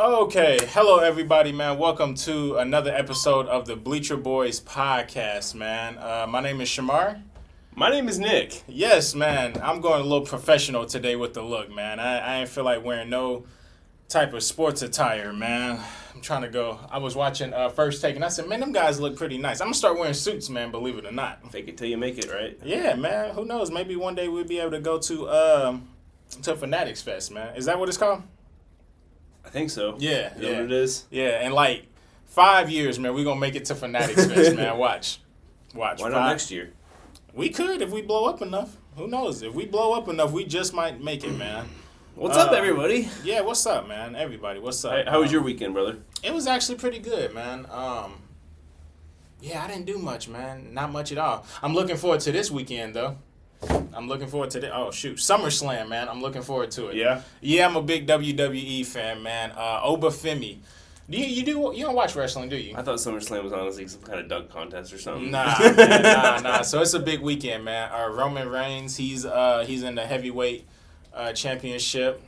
Okay, hello everybody, man. Welcome to another episode of the Bleacher Boys podcast, man. My name is Shamar. My name is Nick. Yes, man. I'm going a little professional today with the look, man. I ain't feel like wearing no type of sports attire, man. I'm trying to go. I was watching First Take, and I said, man, them guys look pretty nice. I'm going to start wearing suits, man, believe it or not. Fake it till you make it, right? Yeah, man. Who knows? Maybe one day we'll be able to go to Fanatics Fest, man. Is that what it's called? I think so. Yeah, Is that what it is? Yeah, in like 5 years, man, we're going to make it to Fanatics Fest, man. Watch. Why not next year? We could if we blow up enough. Who knows? If we blow up enough, we just might make it, man. What's up, everybody? Yeah, what's up, man? Everybody, what's up? How was your weekend, brother? It was actually pretty good, man. Yeah, I didn't do much, man. Not much at all. I'm looking forward to this weekend, though. I'm looking forward to SummerSlam, man. I'm looking forward to it. Yeah? Yeah, I'm a big WWE fan, man. Obafemi. You don't watch wrestling, do you? I thought SummerSlam was honestly some kind of dunk contest or something. Nah, man, nah. So it's a big weekend, man. Roman Reigns, he's in the heavyweight championship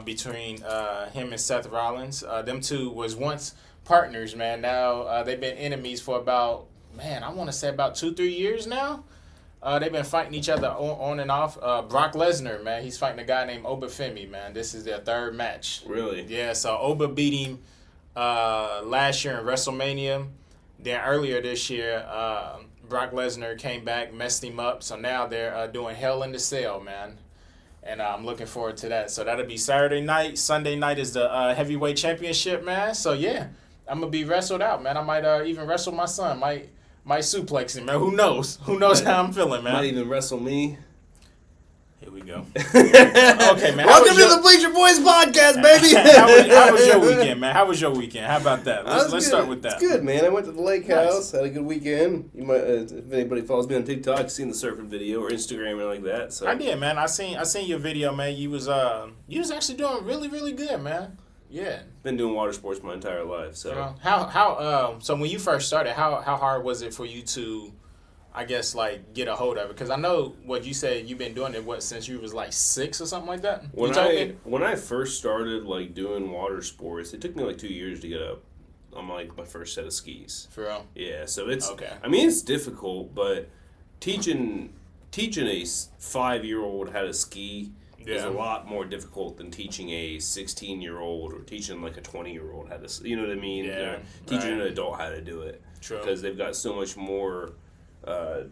between him and Seth Rollins. Them two was once partners, man. Now they've been enemies for about 2-3 years now. They've been fighting each other on and off. Brock Lesnar, man, he's fighting a guy named Obafemi, man. This is their third match. Really? Yeah, so Oba beat him last year in WrestleMania. Then earlier this year, Brock Lesnar came back, messed him up. So now they're doing Hell in the Cell, man. And I'm looking forward to that. So that'll be Saturday night. Sunday night is the heavyweight championship, man. So yeah, I'm gonna be wrestled out, man. I might even wrestle my son. Might suplex him, man. Who knows? Who knows how I'm feeling, man? Might even wrestle me. Here we go. Okay, man. Welcome to the Bleacher Boys podcast, baby. How was your weekend, man? How was your weekend? How about that? Let's start with that. It's good, man. I went to the lake house, had a good weekend. You might, if anybody follows me on TikTok, you've seen the surfing video or Instagram or like that. So I did, man. I seen your video, man. You was actually doing really, really good, man. Yeah. Been doing water sports my entire life. So so when you first started, how hard was it for you to, I guess, like, get a hold of it? Because I know what you said, you've been doing it since you was like 6 or something like that. When I first started like doing water sports, it took me like 2 years to get up on like my first set of skis. For real? Yeah, so it's okay. I mean, it's difficult, but teaching a 5-year-old how to ski is a lot more difficult than teaching a 16-year-old or teaching like a 20-year-old how to, you know what I mean? Yeah, teaching an adult how to do it. True. Because they've got so much more, what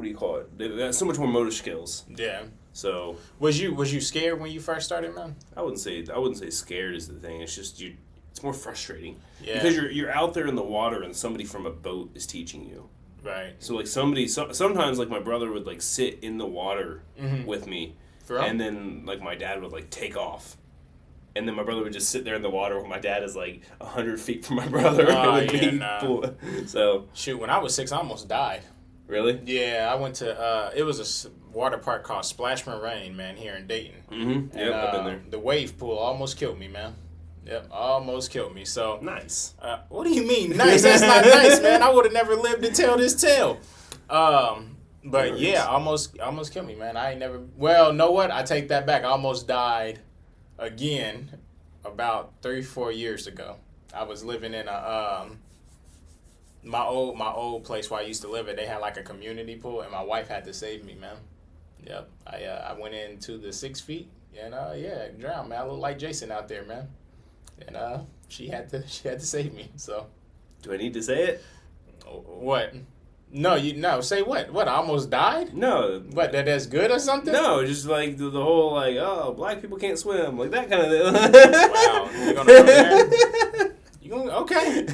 do you call it? They've got so much more motor skills. Yeah. So was you scared when you first started, man? I wouldn't say scared is the thing. It's just it's more frustrating. Yeah. Because you're out there in the water and somebody from a boat is teaching you. Right. So like sometimes like my brother would like sit in the water with me. And then, like, my dad would, like, take off. And then my brother would just sit there in the water while my dad is, like, 100 feet from my brother. So. Shoot, when I was 6, I almost died. Really? Yeah, I went to, it was a water park called Splashman Rain, man, here in Dayton. Mm-hmm. Yep, I've been there. The wave pool almost killed me, man. Yep, almost killed me. So. Nice. What do you mean, nice? That's not nice, man. I would have never lived to tell this tale. But yeah, almost killed me, man. I ain't never. Well, know what? I take that back. I almost died again about 3-4 years ago. I was living in my old place where I used to live at. They had like a community pool, and my wife had to save me, man. Yep. I went into the 6 feet, and drowned, man. I look like Jason out there, man. And she had to save me. So. Do I need to say it? What? No, say what? What, I almost died? No. What, that's good or something? No, just like the whole, like, oh, black people can't swim. Like that kind of thing. Wow. You gonna go there? Okay.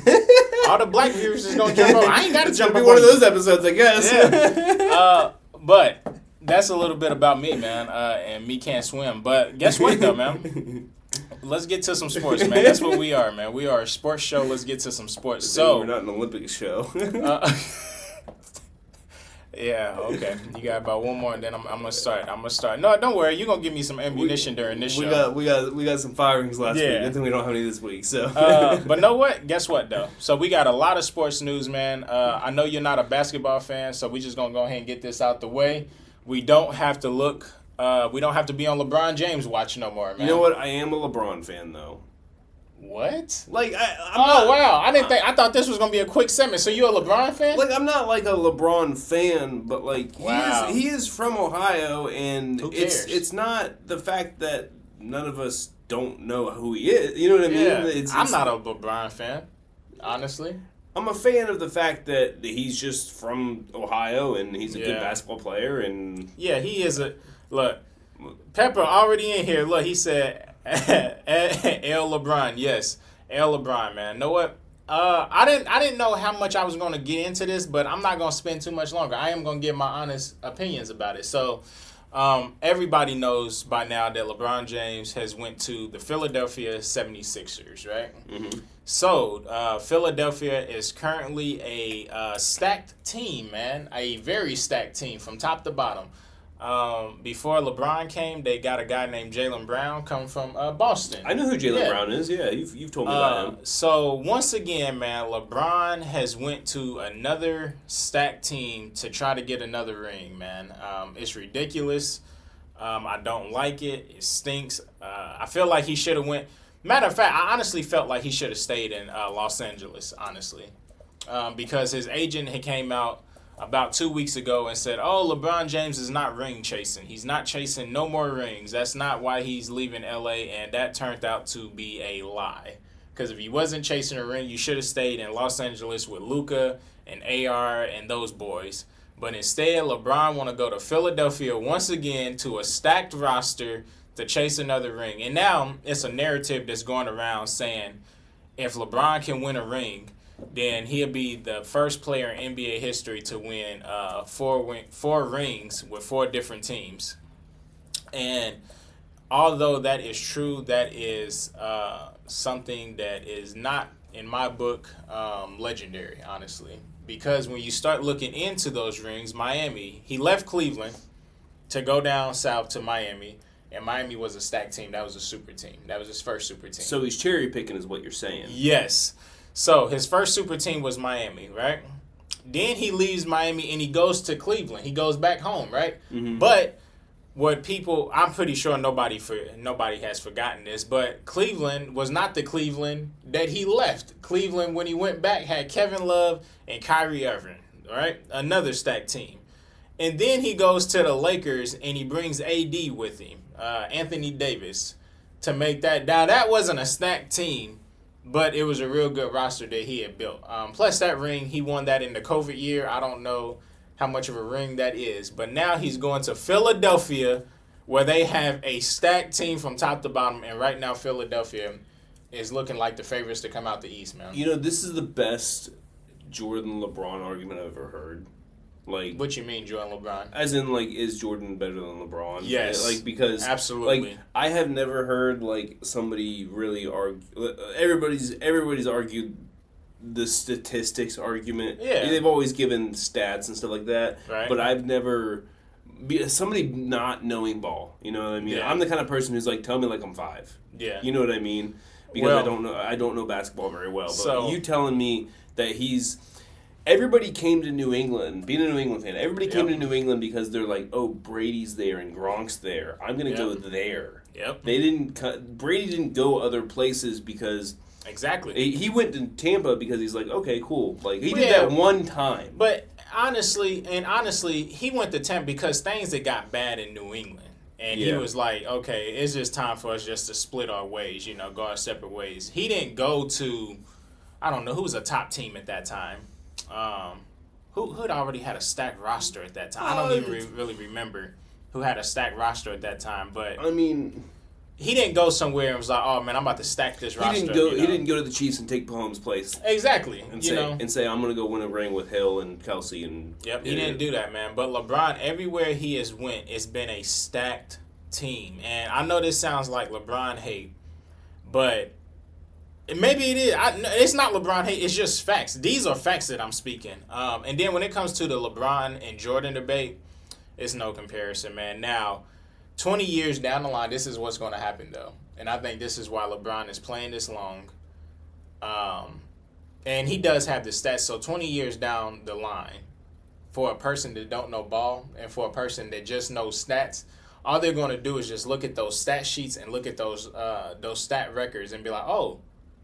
All the black viewers is gonna jump over. I ain't gotta jump over. It's gonna be one of those episodes, I guess. Yeah. But that's a little bit about me, man, and me can't swim. But guess what, though, man? Let's get to some sports, man. That's what we are, man. We are a sports show. Let's get to some sports. So we're not an Olympics show. Yeah, okay. You got about one more, and then I'm gonna start. No, don't worry. You're gonna give me some ammunition during this show. We got some firings last week. I think we don't have any this week. So, but know what? Guess what though? So we got a lot of sports news, man. I know you're not a basketball fan, so we just gonna go ahead and get this out the way. We don't have to look. We don't have to be on LeBron James watch no more, man. You know what? I am a LeBron fan though. What? Like, wow! I thought this was gonna be a quick segment. So you a LeBron fan? Like, I'm not like a LeBron fan, but like he is from Ohio, and who cares? It's not the fact that none of us don't know who he is. You know what I mean? Yeah. I'm not a LeBron fan, honestly. I'm a fan of the fact that he's just from Ohio and he's a good basketball player, and he is a look. Pepper already in here. Look, he said, "L LeBron." Yes, L LeBron, man. Know what? I didn't know how much I was going to get into this, but I'm not going to spend too much longer. I am going to give my honest opinions about it. So, everybody knows by now that LeBron James has went to the Philadelphia 76ers, right? Mm-hmm. So, Philadelphia is currently a stacked team, man. A very stacked team from top to bottom. Before LeBron came, they got a guy named Jaylen Brown come from Boston. I know who Jaylen Brown is. Yeah, you've told me about him. So once again, man, LeBron has went to another stacked team to try to get another ring, man. It's ridiculous. I don't like it. It stinks. I feel like he should have went. Matter of fact, I honestly felt like he should have stayed in Los Angeles, honestly, because his agent had came out about 2 weeks ago and said, oh, LeBron James is not ring chasing. He's not chasing no more rings. That's not why he's leaving L.A., and that turned out to be a lie. Because if he wasn't chasing a ring, you should have stayed in Los Angeles with Luka and AR and those boys. But instead, LeBron want to go to Philadelphia once again to a stacked roster to chase another ring. And now it's a narrative that's going around saying if LeBron can win a ring, then he'll be the first player in NBA history to win four rings with four different teams. And although that is true, that is something that is not, in my book, legendary, honestly. Because when you start looking into those rings, Miami, he left Cleveland to go down south to Miami, and Miami was a stacked team. That was a super team. That was his first super team. So he's cherry picking is what you're saying. Yes. So his first super team was Miami, right? Then he leaves Miami and he goes to Cleveland. He goes back home, right? Mm-hmm. But what people, I'm pretty sure nobody has forgotten this, but Cleveland was not the Cleveland that he left. Cleveland, when he went back, had Kevin Love and Kyrie Irving, right? Another stacked team. And then he goes to the Lakers and he brings AD with him, Anthony Davis, to make that. Now, that wasn't a stacked team, but it was a real good roster that he had built. Plus, that ring, he won that in the COVID year. I don't know how much of a ring that is. But now he's going to Philadelphia, where they have a stacked team from top to bottom. And right now, Philadelphia is looking like the favorites to come out the East, man. You know, this is the best Jordan-LeBron argument I've ever heard. Like, what you mean, Jordan LeBron? As in, like, is Jordan better than LeBron? Yes. Like, because absolutely. Like, I have never heard like somebody really argue. Everybody's argued the statistics argument. Yeah. They've always given stats and stuff like that. Right. But I've never somebody not knowing ball. You know what I mean? Yeah. I'm the kind of person who's like, tell me like I'm 5. Yeah. You know what I mean? Because I don't know basketball very well. But so, you telling me that he's. Everybody came to New England, being a New England fan, everybody came to New England because they're like, oh, Brady's there and Gronk's there. I'm going to go there. Yep. Brady didn't go other places because... Exactly. He went to Tampa because he's like, okay, cool. Like, he did that one time. But honestly, he went to Tampa because things had got bad in New England. And he was like, okay, it's just time for us just to split our ways, go our separate ways. He didn't go to, I don't know, who was a top team at that time? Who had already had a stacked roster at that time? I don't even really remember who had a stacked roster at that time. But I mean, he didn't go somewhere and was like, "Oh man, I'm about to stack this roster." He didn't go to the Chiefs and take Mahomes' place. Exactly. And say I'm going to go win a ring with Hill and Kelsey and. Yep, he didn't do that, man. But LeBron, everywhere he has went, it's been a stacked team. And I know this sounds like LeBron hate, but. Maybe it is. It's not LeBron hate. It's just facts. These are facts that I'm speaking. And then when it comes to the LeBron and Jordan debate, it's no comparison, man. Now, 20 years down the line, this is what's going to happen, though. And I think this is why LeBron is playing this long. And he does have the stats. So 20 years down the line, for a person that don't know ball and for a person that just knows stats, all they're going to do is just look at those stat sheets and look at those stat records and be like, oh,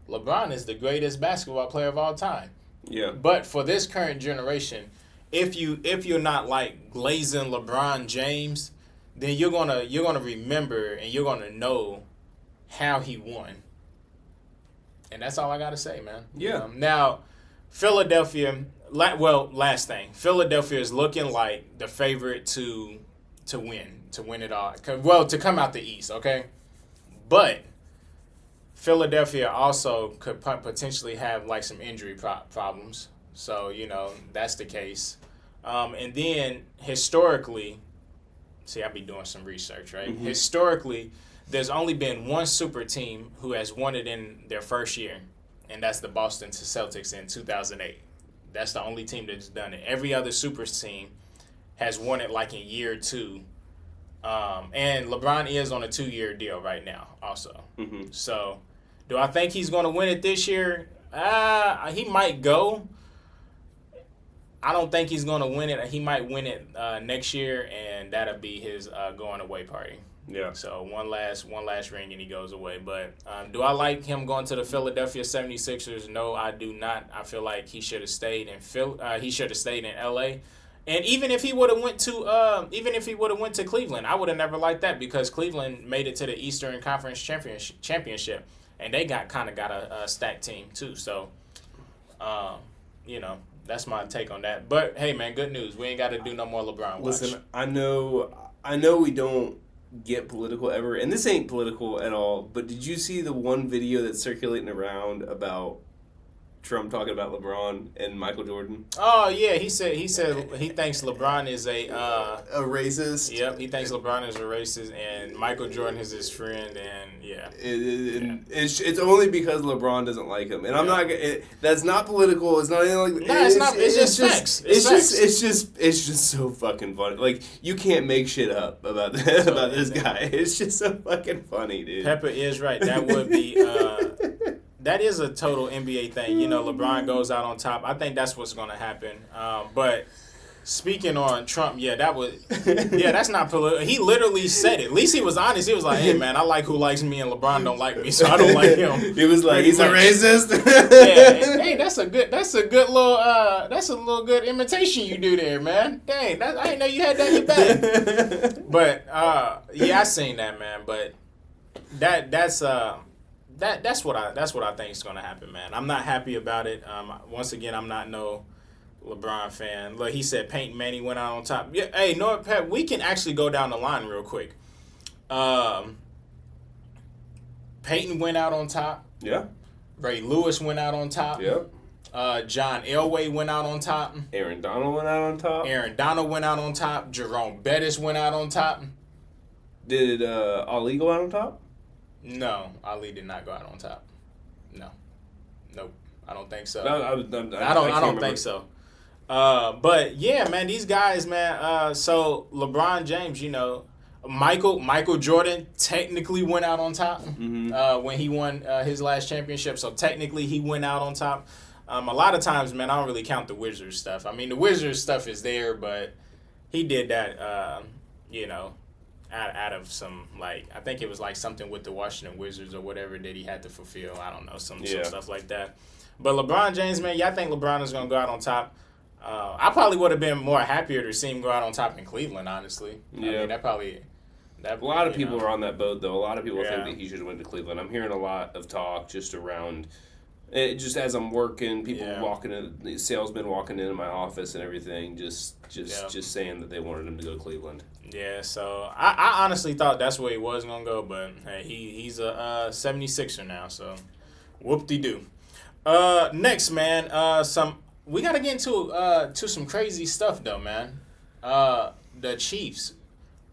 LeBron is the greatest basketball player of all time. Yeah. But for this current generation, if you're not like glazing LeBron James, then you're gonna remember and you're gonna know how he won. And that's all I gotta say, man. Yeah. Now, Philadelphia. Last thing, Philadelphia is looking like the favorite to win it all. To come out the East, okay. But Philadelphia also could potentially have like some injury problems. So, that's the case. And then historically, see, I be doing some research, right? Mm-hmm. Historically, there's only been one super team who has won it in their first year, and that's the Boston Celtics in 2008. That's the only team that's done it. Every other super team has won it like in year two. And LeBron is on a 2-year deal right now also. Mm-hmm. So, do I think he's going to win it this year? He might go. I don't think he's going to win it. He might win it next year, and that'll be his going away party. Yeah. So one last ring and he goes away. But do I like him going to the Philadelphia 76ers? No, I do not. I feel like he should have stayed in LA. And even if he would have went to Cleveland, I would have never liked that because Cleveland made it to the Eastern Conference championship, and they got a stacked team too. So, that's my take on that. But hey, man, good news. We ain't got to do no more LeBron watch. Listen, I know we don't get political ever, and this ain't political at all, but did you see the one video that's circulating around about Trump talking about LeBron and Michael Jordan? Oh yeah, he said he thinks LeBron is a racist. Yep, he thinks LeBron is a racist, and Michael Jordan is his friend, and yeah. It's only because LeBron doesn't like him, and I'm not. That's not political. It's not anything like that. No, it's not. It's just facts. It's just so fucking funny. Like you can't make shit up about about this guy. It's just so fucking funny, dude. Pepper is right. That would be. That is a total NBA thing. LeBron goes out on top. I think that's what's going to happen. But speaking on Trump, that's not political. He literally said it. At least he was honest. He was like, hey, man, I like who likes me and LeBron don't like me, so I don't like him. He was like, he's a racist? Yeah. Hey, that's a little good imitation you do there, man. Dang, I didn't know you had that in your bag. But, I seen that, man. But that's what I think is going to happen, man. I'm not happy about it. Once again, I'm not no LeBron fan. Look, he said Peyton Manning went out on top. Yeah, hey, Pep, we can actually go down the line real quick. Peyton went out on top. Yeah. Ray Lewis went out on top. Yep. John Elway went out on top. Aaron Donald went out on top. Jerome Bettis went out on top. Did Ali go out on top? No, Ali did not go out on top. No, nope. I don't think so. I don't think so. But yeah, man, these guys, man. So LeBron James, Michael Jordan technically went out on top when he won his last championship. So technically, he went out on top. A lot of times, man, I don't really count the Wizards stuff. I mean, the Wizards stuff is there, but he did that, out of some, I think it was something with the Washington Wizards or whatever that he had to fulfill. I don't know, some stuff like that. But LeBron James, man, I think LeBron is going to go out on top. I probably would have been more happier to see him go out on top in Cleveland, honestly. Yeah. I mean, a lot of people are on that boat, though. A lot of people think that he should have went to Cleveland. I'm hearing a lot of talk just around, just as I'm working, people walking in, salesmen walking into my office and everything, just saying that they wanted him to go to Cleveland. Yeah, so I honestly thought that's where he was going to go, but hey, he's a 76er now, so whoop-de-doo. Next, man, we got to get into some crazy stuff, though, man. The Chiefs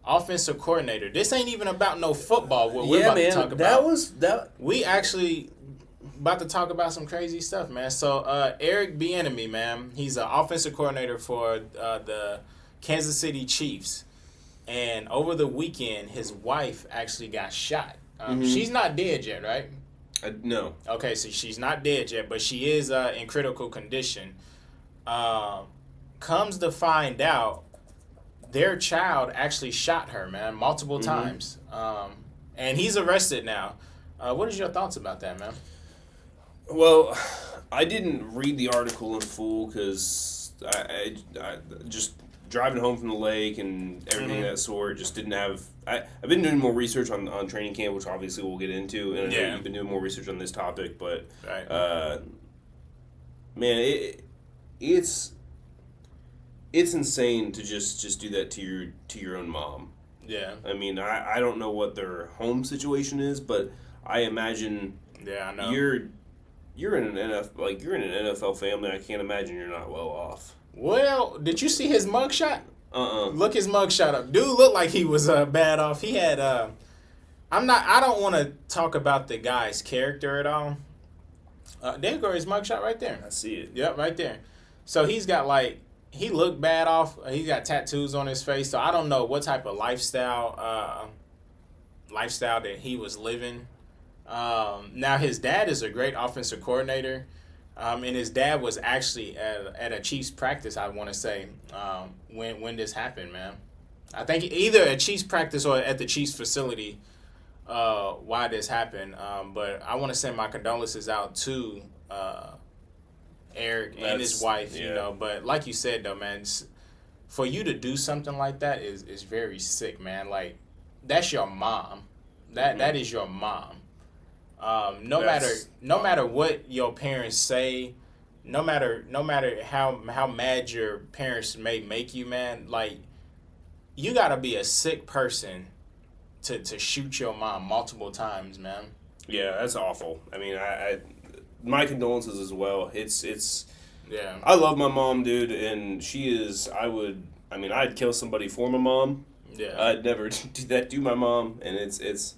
offensive coordinator. This ain't even about no football, what we're about to talk about. We actually about to talk about some crazy stuff, man. So, Eric Bieniemy, man, he's an offensive coordinator for the Kansas City Chiefs. And over the weekend, his wife actually got shot. She's not dead yet, right? No. Okay, so she's not dead yet, but she is in critical condition. Comes to find out, their child actually shot her, man, multiple times. And he's arrested now. What is your thoughts about that, man? Well, I didn't read the article in full because I just driving home from the lake and everything of that sort just didn't have. I've been doing more research on training camp, which obviously we'll get into, and I know you've been doing more research on this topic, but man, it's insane to just do that to your own mom. Yeah. I mean, I don't know what their home situation is, but I imagine. Yeah, I know. You're in an NFL family. I can't imagine you're not well off. Well, did you see his mugshot? Look his mugshot up. Dude looked like he was bad off. He had I don't want to talk about the guy's character at all. There goes his mugshot right there. I see it. Yep, right there. So he's got he looked bad off. He's got tattoos on his face. So I don't know what type of lifestyle that he was living. Now his dad is a great offensive coordinator. And his dad was actually at a Chiefs practice, I want to say, when this happened, man. I think either at Chiefs practice or at the Chiefs facility why this happened. But I want to send my condolences out to Eric and his wife, you know. But like you said, though, man, for you to do something like that is very sick, man. Like, that's your mom. That is your mom. No matter what your parents say, no matter how mad your parents may make you, man, like, you gotta be a sick person to shoot your mom multiple times, man. Yeah, that's awful. I mean, I my condolences as well. It's yeah. I love my mom, dude, and she is. I'd kill somebody for my mom. Yeah. I'd never do that to my mom, and it's.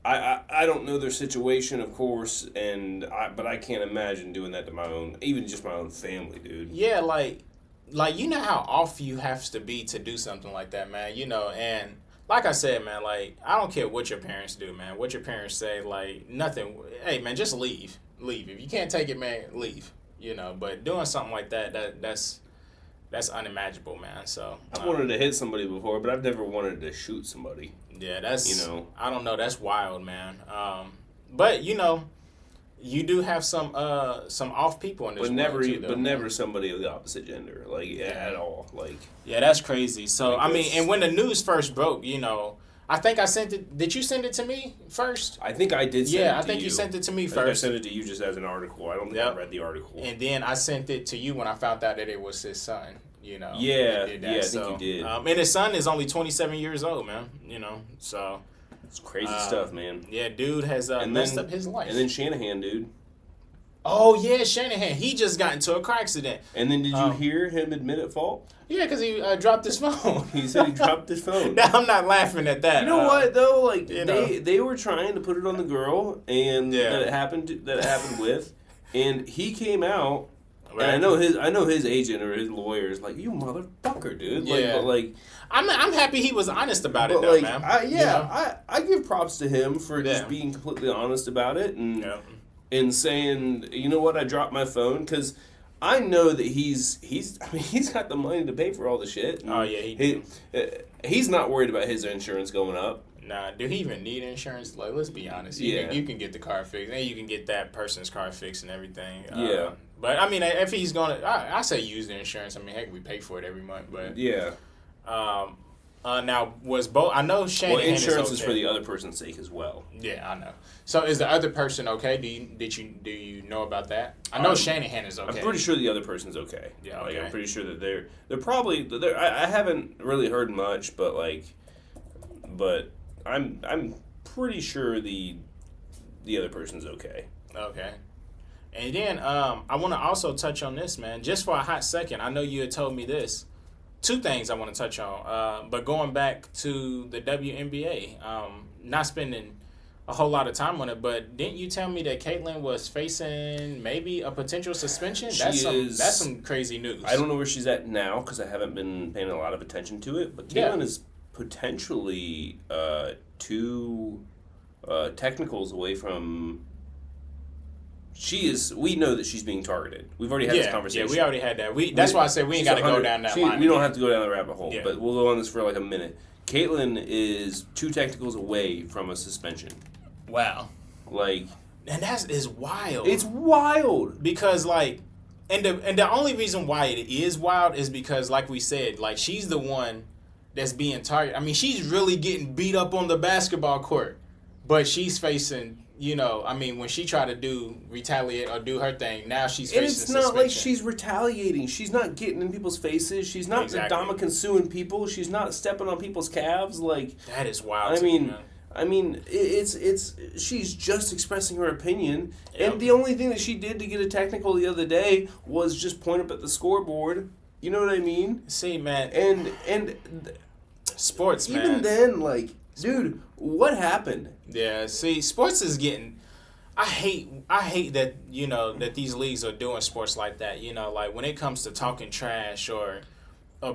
I don't know their situation, of course, but I can't imagine doing that to my own, even just my own family, dude. Yeah, like you know how off you have to be to do something like that, man. You know, and like I said, man, like, I don't care what your parents do, man. What your parents say, like, nothing. Hey, man, just leave. If you can't take it, man, leave. You know, but doing something like that's unimaginable, man. So I've wanted to hit somebody before, but I've never wanted to shoot somebody. Yeah, that's, I don't know, that's wild, man. But you know, you do have some off people in this world too, though. But never somebody of the opposite gender, at all. Like, yeah, that's crazy. So I mean, and when the news first broke, you know, I think I sent it. Did you send it to me first? I think I did. I think you sent it to me first. I sent it to you just as an article. I don't think I read the article. And then I sent it to you when I found out that it was his son. You know. Yeah, I think you did. And his son is only 27 years old, man. You know, so it's crazy stuff, man. Yeah, dude has messed up his life. And then Shanahan, dude. Oh yeah, Shanahan. He just got into a car accident. And then did you hear him admit at fault? Yeah, because he dropped his phone. He said he dropped his phone. No, I'm not laughing at that. You know what though? Like, they were trying to put it on the girl, and that it happened with, and he came out. Right. And I know his agent or his lawyer is like, you motherfucker, dude. Yeah. But I'm happy he was honest about it, though, man. I give props to him for just being completely honest about it and saying, you know what, I dropped my phone, because I know that he's got the money to pay for all the shit. Oh yeah, he's not worried about his insurance going up. Nah, do he even need insurance? Like, let's be honest. You can get the car fixed, and you can get that person's car fixed and everything. Yeah. But I mean, if he's gonna, I say use the insurance. I mean, heck, we pay for it every month. But yeah. Now was both. I know Shanahan. Well, insurance is for the other person's sake as well. Yeah, I know. So is the other person okay? Do you know about that? I know Shanahan is okay. I'm pretty sure the other person's okay. Yeah, okay. I'm pretty sure that they're probably I haven't really heard much, but I'm pretty sure the other person's okay. Okay. And then I want to also touch on this, man, just for a hot second. I know you had told me this. Two things I want to touch on. But going back to the WNBA, not spending a whole lot of time on it, but didn't you tell me that Caitlyn was facing maybe a potential suspension? That's some crazy news. I don't know where she's at now because I haven't been paying a lot of attention to it, but Caitlyn is potentially two technicals away from... We know that she's being targeted. We've already had this conversation. Yeah, we already had that. That's why I said we ain't got to go down that line. We don't have to go down the rabbit hole, but we'll go on this for like a minute. Caitlyn is two technicals away from a suspension. Wow. Like, And that is wild. It's wild. Because, like, and the only reason why it is wild is because, like we said, like, she's the one that's being targeted. I mean, she's really getting beat up on the basketball court. But she's facing, you know, I mean, when she tried to retaliate or do her thing, now she's facing suspension. And it's not like she's retaliating. She's not getting in people's faces. She's not Dama consuming people. She's not stepping on people's calves. Like, that is wild. I mean, it's she's just expressing her opinion, and the only thing that she did to get a technical the other day was just point up at the scoreboard. You know what I mean? See, man, and sports, man. Even then, like, dude, what happened? Yeah, see, sports is getting. I hate that, you know, that these leagues are doing sports like that. You know, like when it comes to talking trash or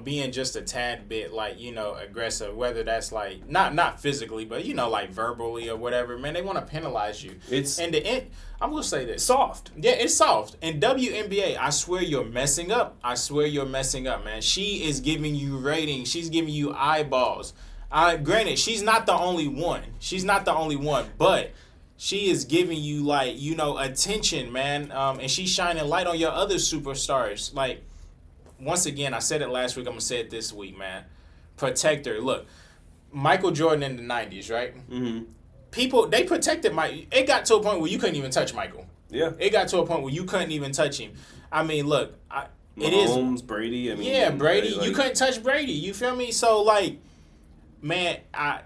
being just a tad bit, like, you know, aggressive, whether that's like not physically, but, you know, like verbally or whatever, man, they want to penalize you. I'm gonna say this. Soft. Yeah, it's soft. And WNBA, I swear you're messing up. Man. She is giving you ratings. She's giving you eyeballs. Granted, she's not the only one. But she is giving you, like, you know, attention, man. And she's shining light on your other superstars. Like, once again, I said it last week, I'm going to say it this week, man. Protect her. Look, Michael Jordan in the 90s, right? Mm-hmm. People, they protected Mike. It got to a point where you couldn't even touch Michael. Yeah. It got to a point where you couldn't even touch him. I mean, look, Mahomes, Brady. I mean, yeah, Brady. Like, you couldn't touch Brady. You feel me? So, like, man,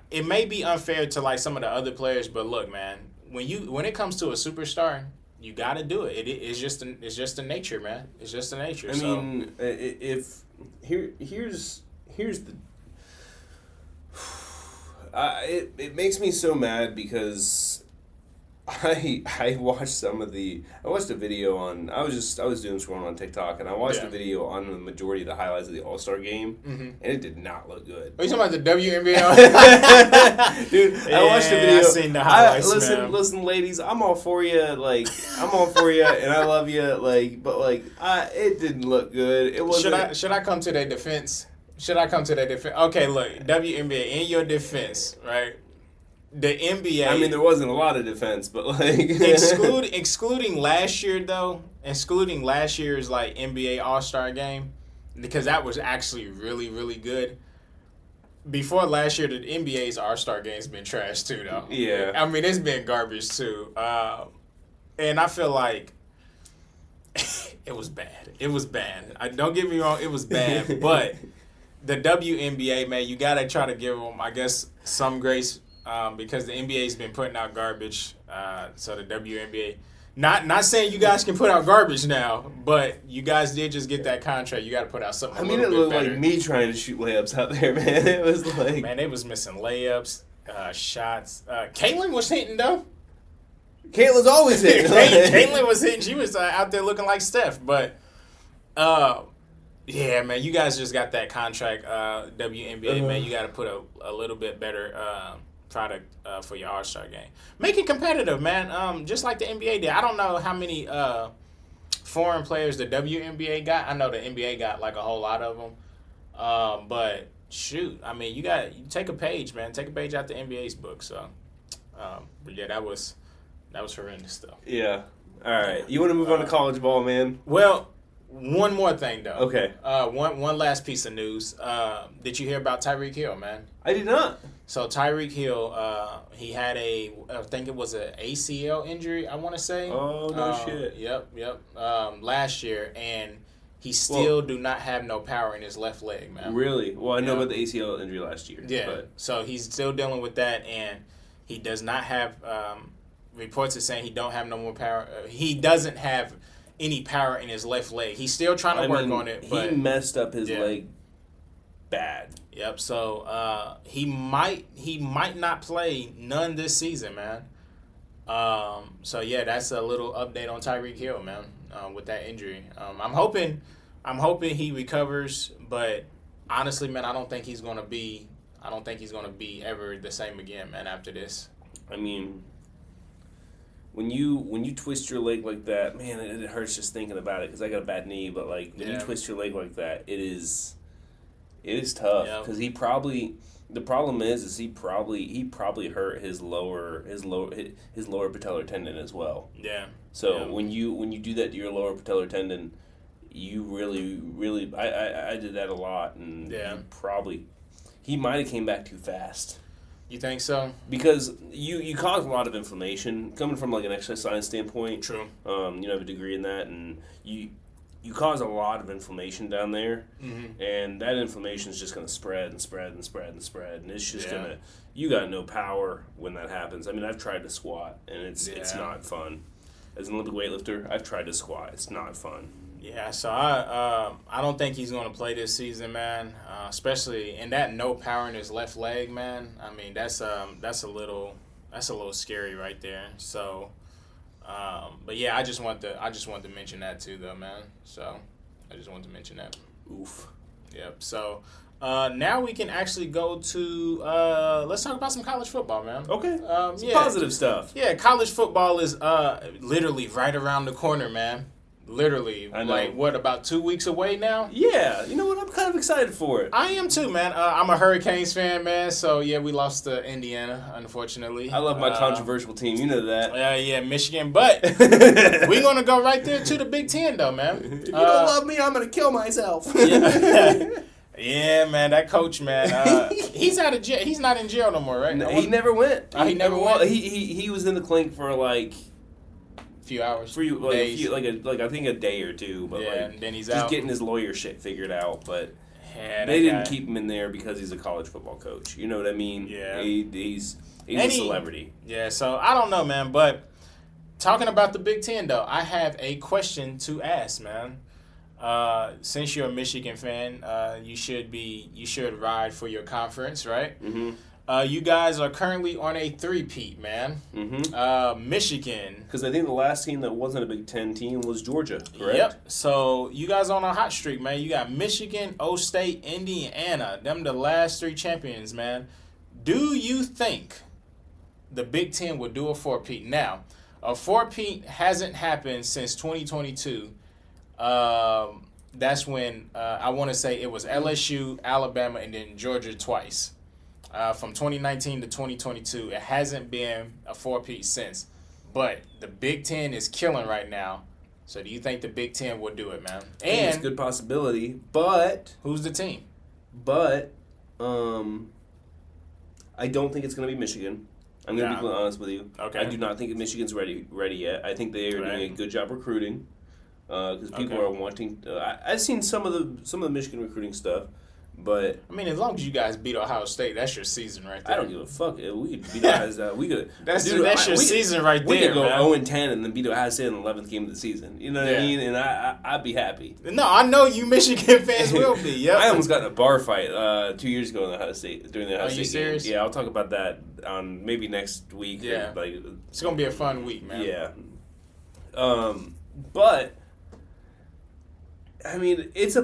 it may be unfair to, like, some of the other players, but look, man, when it comes to a superstar, you got to do it. It's just the nature, man. It's just the nature. I mean, here's the. It makes me so mad because I watched a video on I was doing scrolling on TikTok, and I watched a video on the majority of the highlights of the All-Star game, and it did not look good. Are you talking about the WNBA? Dude, I watched the video. I seen the highlights, listen, ladies, I'm all for you. Like, I'm all for you, and I love you. Like, but like, it didn't look good. It wasn't. Should I come to their defense? Okay, look, WNBA, in your defense, right? The NBA. I mean, there wasn't a lot of defense, but like excluding last year though, excluding last year's like NBA All-Star game, because that was actually really, really good. Before last year, the NBA's All-Star game's been trash too, though. Yeah. I mean, it's been garbage too, and I feel like it was bad. Don't get me wrong, it was bad, but the WNBA, man, you gotta try to give them, I guess, some grace. Because the NBA's been putting out garbage, so the WNBA, not saying you guys can put out garbage now, but you guys did just get that contract. You got to put out something. It looked like me trying to shoot layups out there, man. It was like, man, they was missing layups, shots. Caitlyn was hitting though. Caitlin's always hitting. Caitlyn was hitting. She was out there looking like Steph, but yeah, man, you guys just got that contract. WNBA, man, you got to put a little bit better product for your All-Star game. Make it competitive, man. Just like the NBA did. I don't know how many foreign players the WNBA got. I know the NBA got like a whole lot of them. But shoot, I mean, you take a page, man. Take a page out the NBA's book. So, but yeah, that was horrendous though. Yeah. All right. You want to move on to college ball, man? Well, one more thing though. Okay. One last piece of news. Did you hear about Tyreek Hill, man? I did not. So Tyreek Hill, he had I think it was an ACL injury, I want to say. Oh, no shit. Yep. Last year, and he still do not have no power in his left leg, man. Really? Well, I know about the ACL injury last year. Yeah. But. So he's still dealing with that, and he does not have. Reports are saying he don't have no more power. He doesn't have any power in his left leg. He's still trying to work on it. But he messed up his leg bad. Yep. So he might not play none this season, man. So yeah, that's a little update on Tyreek Hill, man. With that injury, I'm hoping he recovers, but honestly, man, I don't think he's gonna be ever the same again, man. After this, I mean, when you twist your leg like that, man, it hurts just thinking about it because I got a bad knee. But like when you twist your leg like that, it is tough because he probably The problem is he probably hurt his lower patellar tendon as well. Yeah. So when you do that to your lower patellar tendon, you really I did that a lot, and he might have came back too fast. You think so? Because you cause a lot of inflammation coming from like an exercise science standpoint. True. You have a degree in that, and you cause a lot of inflammation down there, and that inflammation is just going to spread and spread and spread and spread, and it's just going to, you got no power when that happens. I mean, I've tried to squat, and it's not fun. As an Olympic weightlifter, I've tried to squat. It's not fun. Yeah, so I don't think he's going to play this season, man. Especially in that no power in his left leg, man. I mean, that's a little scary right there. So. But yeah, I just want to mention that too, though, man. So I just wanted to mention that. Oof. Yep. So now we can actually go to let's talk about some college football, man. Okay. Positive stuff. Yeah, college football is literally right around the corner, man. Literally, like what, about 2 weeks away now? Yeah, you know what? I'm kind of excited for it. I am too, man. I'm a Hurricanes fan, man. So yeah, we lost to Indiana, unfortunately. I love my controversial team. You know that. Yeah, Michigan. But we're gonna go right there to the Big Ten, though, man. If you don't love me, I'm gonna kill myself. Yeah, man. That coach, man. He's out of jail. He's not in jail no more, right? No, he never went. He never went. He was in the clink for like. Few hours, days. I think a day or two, but and then he's just out. Getting his lawyer shit figured out. But they didn't keep him in there because he's a college football coach. You know what I mean? Yeah, he's a celebrity. Yeah, so I don't know, man. But talking about the Big Ten, though, I have a question to ask, man. Since you're a Michigan fan, you should ride for your conference, right? Mm-hmm. You guys are currently on a 3-peat, man. Mm-hmm. Michigan. Because I think the last team that wasn't a Big Ten team was Georgia, correct? Yep. So you guys on a hot streak, man. You got Michigan, O State, Indiana. Them the last 3 champions, man. Do you think the Big Ten will do a 4-peat? Now, a 4-peat hasn't happened since 2022. That's when I want to say it was LSU, Alabama, and then Georgia twice. From 2019 to 2022, it hasn't been a 4-peat since. But the Big Ten is killing right now. So do you think the Big Ten will do it, man? And it's a good possibility, but who's the team? But I don't think it's going to be Michigan. I'm going to be honest with you. Okay. I do not think Michigan's ready yet. I think they are doing a good job recruiting because people are wanting. I've seen some of the Michigan recruiting stuff. But I mean, as long as you guys beat Ohio State, that's your season right there. I don't give a fuck. We could beat Ohio State. We could. That's your season right there. We could go 0-10 and then beat Ohio State in the 11th game of the season. You know what I mean? And I'd be happy. No, I know you Michigan fans will be. Yep. I almost got in a bar fight 2 years ago in the Ohio State during the Ohio State game. Are you serious? Yeah, I'll talk about that on maybe next week. Yeah, it's gonna be a fun week, man. Yeah. But I mean, it's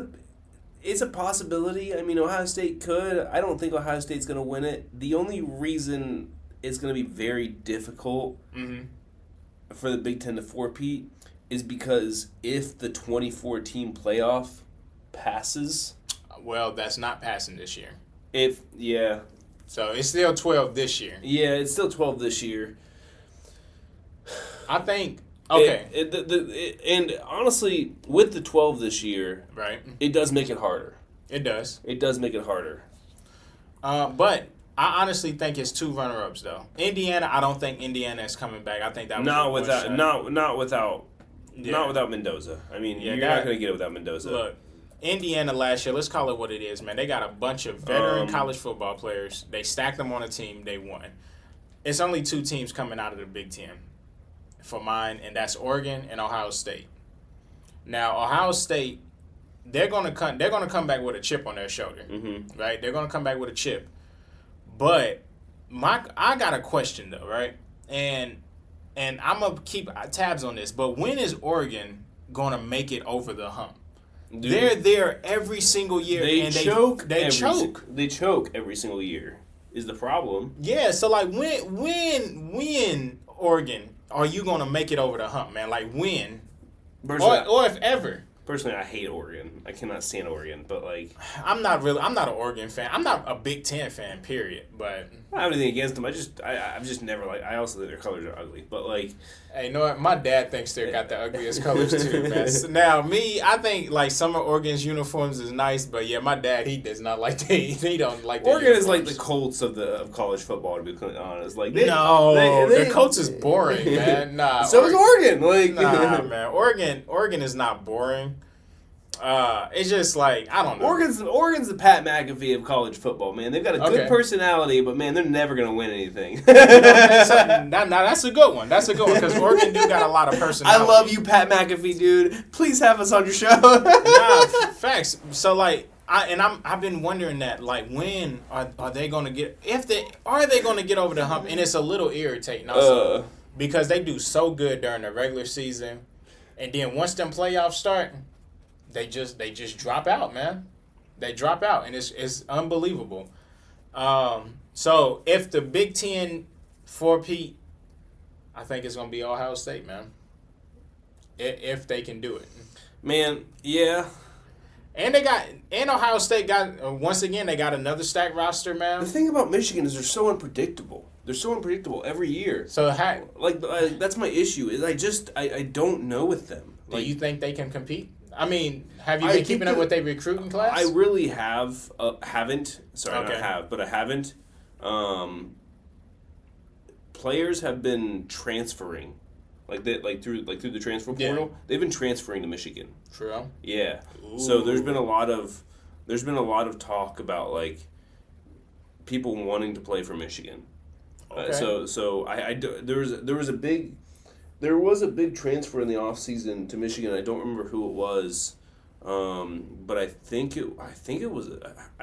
a possibility. I mean, Ohio State could. I don't think Ohio State's going to win it. The only reason it's going to be very difficult for the Big Ten to 4-peat is because if the 2014 playoff passes... Well, that's not passing this year. So it's still 12 this year. Yeah, it's still 12 this year. I think... Okay. And honestly, with the 12 this year, right, it does make it harder. It does. It does make it harder. But I honestly think it's 2 runner-ups though. Indiana, I don't think Indiana is coming back. I think that was not without Mendoza. I mean, you're not going to get it without Mendoza. Look, Indiana last year, let's call it what it is, man. They got a bunch of veteran college football players. They stacked them on a team. They won. It's only 2 teams coming out of the Big Ten for mine, and that's Oregon and Ohio State. Now, Ohio State, they're gonna come back with a chip on their shoulder, right? They're gonna come back with a chip. But I got a question though, right? And I'm gonna keep tabs on this. But when is Oregon gonna make it over the hump? Dude, they're there every single year, and they choke. They choke every single year. Is the problem? Yeah. So like when Oregon are you gonna make it over the hump, man? Like when, or if ever? personally, I hate Oregon. I cannot stand Oregon, but like I'm not an Oregon fan. I'm not a Big Ten fan, period. But I don't have anything against them. I've just never like. I also think their colors are ugly, but like. Hey, you know what? My dad thinks they got the ugliest colors too, man. Now, I think like some of Oregon's uniforms is nice, but yeah, my dad, he does not like he don't like. Oregon is like the Colts of college football, to be honest. Like the Colts is boring, man. Nah, so is Oregon. Like, nah, man. Oregon is not boring. It's just like I don't know. Oregon's the Pat McAfee of college football, man. They've got a good personality, but man, they're never gonna win anything. That's a good one. That's a good one because Oregon do got a lot of personality. I love you, Pat McAfee, dude. Please have us on your show. Facts. So like, I've been wondering that like when are they gonna get are they gonna get over the hump? And it's a little irritating also because they do so good during the regular season, and then once them playoffs start. They just drop out, man. They drop out, and it's unbelievable. So if the Big Ten four-peat, I think it's gonna be Ohio State, man. If they can do it, man. Yeah. And Ohio State got once again they got another stacked roster, man. The thing about Michigan is they're so unpredictable. They're so unpredictable every year. So that's my issue. Is I don't know with them. Do you think they can compete? I mean, have you been keeping up with their recruiting class? I really haven't. Sorry, okay. I have, but I haven't. Players have been transferring, through the transfer portal. Yeah. They've been transferring to Michigan. True. Yeah. Ooh. So there's been a lot of talk about like people wanting to play for Michigan. Okay. There was a big transfer in the offseason to Michigan. I don't remember who it was, but I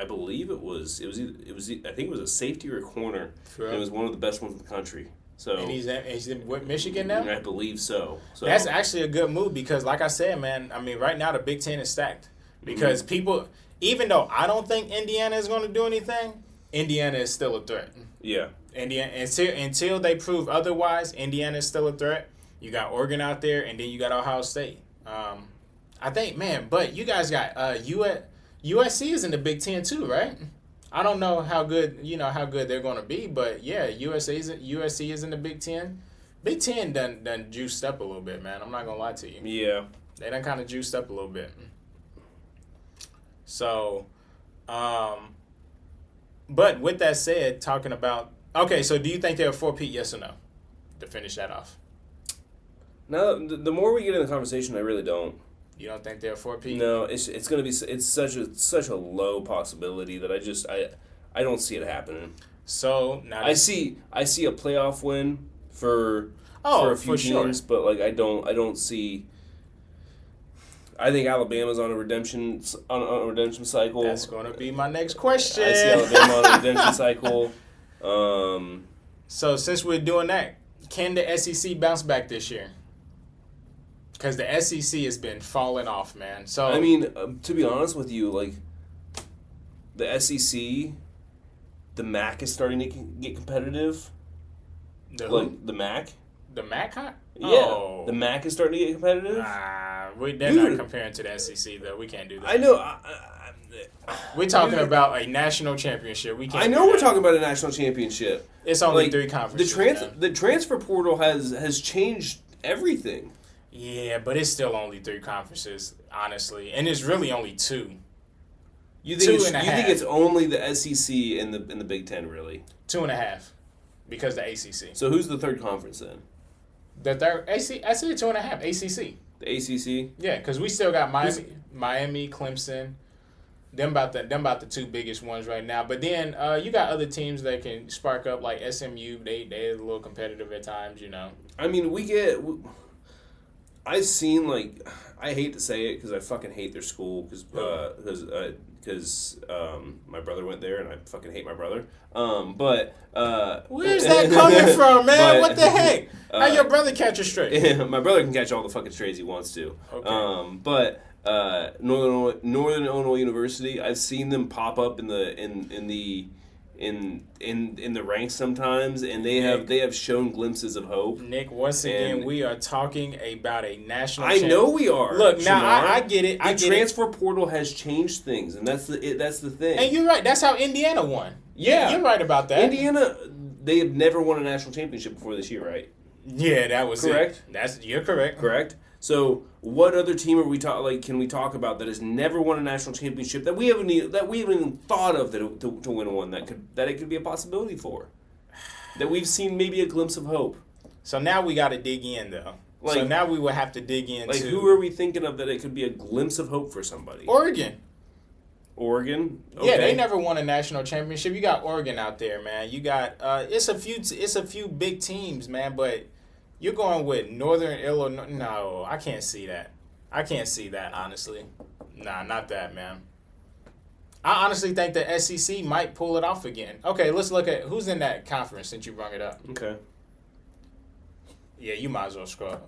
believe it was a safety or a corner. Sure. And it was one of the best ones in the country. So and he's in with Michigan now? I believe so. So that's actually a good move because, like I said, man, I mean, right now the Big Ten is stacked because people, even though I don't think Indiana is going to do anything, Indiana is still a threat. Yeah. Indiana until they prove otherwise, Indiana is still a threat. You got Oregon out there, and then you got Ohio State. I think, man, but you guys got USC is in the Big Ten too, right? I don't know how good they're going to be, but yeah, USC is in the Big Ten. Big Ten done juiced up a little bit, man. I'm not gonna lie to you. Yeah, they done kind of juiced up a little bit. So, but with that said, talking about so do you think they're a four-peat? Yes or no? To finish that off. No, the more we get in the conversation, I really don't. You don't think they're a four-peat? No, it's gonna be such a low possibility that I don't see it happening. So now I see a playoff win for a few teams, but like I don't see. I think Alabama's on a redemption cycle. That's going to be my next question. I see Alabama on a redemption cycle. So since we're doing that, can the SEC bounce back this year? Because the SEC has been falling off, man. So I mean, to be honest with you, like the SEC, the MAC is starting to get competitive. The MAC. The MAC, huh? Yeah, oh. The MAC is starting to get competitive. They're not comparing to the SEC though. We can't do that. I know. We're talking about a national championship. We can't. I know we're talking about a national championship. It's only 3 conferences. The transfer portal has changed everything. Yeah, but it's still only 3 conferences, honestly, and it's really only 2. You think it's only the SEC and the Big Ten, really? 2.5, because the ACC. So who's the third conference then? The third I said 2.5. ACC. The ACC. Yeah, because we still got Miami, Clemson. Them about the 2 biggest ones right now. But then you got other teams that can spark up, like SMU. They're a little competitive at times, you know. I mean, I've seen, like, I hate to say it because I fucking hate their school because my brother went there and I fucking hate my brother. But where's that coming from, man? What the heck? How your brother catch a straight? My brother can catch all the fucking strays he wants to. Okay. But Northern Illinois University, I've seen them pop up in the in the ranks sometimes, and they have shown glimpses of hope. Nick, once again, we are talking about a national. I know we are. Look, now I get it. The transfer portal has changed things, and that's the thing. And you're right. That's how Indiana won. Yeah, you're right about that. Indiana, they have never won a national championship before this year, right? Yeah, that was correct. You're correct. Correct. So, what other team can we talk about that has never won a national championship that we haven't even thought of to win one that it could be a possibility for, that we've seen maybe a glimpse of hope. So now we got to dig in though. So now we will have to dig into who are we thinking of that it could be a glimpse of hope for somebody? Oregon. Okay. Yeah, they never won a national championship. You got Oregon out there, man. You got it's a few big teams, man, but. You're going with Northern Illinois. No, I can't see that. Honestly. Nah, not that, man. I honestly think the SEC might pull it off again. Okay, let's look at who's in that conference since you brought it up. Okay. Yeah, you might as well scroll.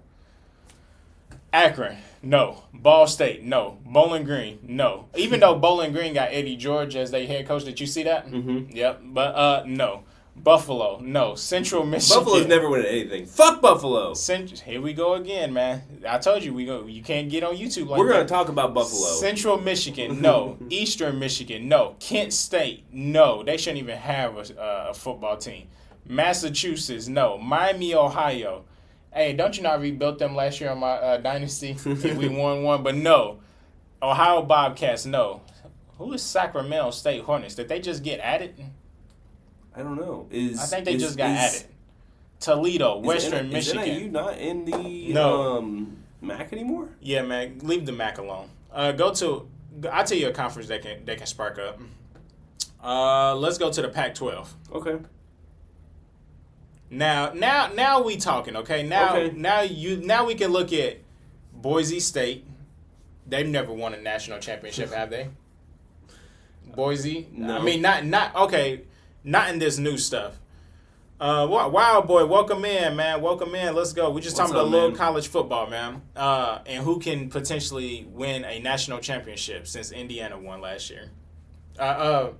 Akron, no. Ball State, no. Bowling Green, no. Even though Bowling Green got Eddie George as their head coach, did you see that? Mm-hmm. Yep, but no. Buffalo, no. Central Michigan. Buffalo's never winning anything. Fuck Buffalo. Here we go again, man. I told you you can't get on YouTube like We're going to talk about Buffalo. Central Michigan, no. Eastern Michigan, no. Kent State, no. They shouldn't even have a football team. Massachusetts, no. Miami, Ohio. Hey, don't you know I rebuilt them last year on my dynasty? We won one, but no. Ohio Bobcats, no. Who is Sacramento State Hornets? Did they just get added? I don't know. I think they just got added. Toledo, Western Michigan. Is NIU not in the MAC anymore? Yeah, man. Leave the MAC alone. I'll tell you a conference that can spark up. Let's go to the Pac-12. Okay. Now we talking, okay? Now we can look at Boise State. They've never won a national championship, have they? Boise? No. I mean, not okay. Not in this new stuff. Wow, boy, welcome in, man. Welcome in. Let's go. We just talking about a little college football, man. And who can potentially win a national championship since Indiana won last year. A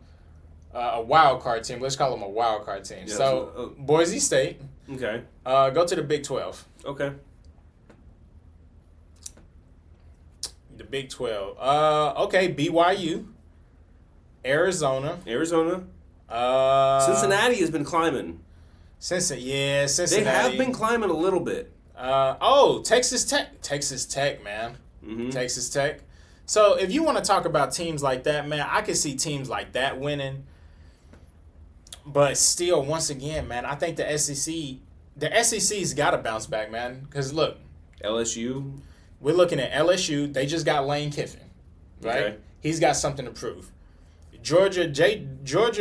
wild card team. Let's call them a wild card team. Yeah, so Boise State. Okay. Go to the Big 12. Okay. The Big 12. Okay, BYU. Arizona. Cincinnati has been climbing. Cincinnati. They have been climbing a little bit. Texas Tech, man. Mm-hmm. Texas Tech. So if you want to talk about teams like that, man, I can see teams like that winning. But still, once again, man, I think the SEC's got to bounce back, man. Because look, LSU. We're looking at LSU. They just got Lane Kiffin, right? Okay. He's got something to prove. Georgia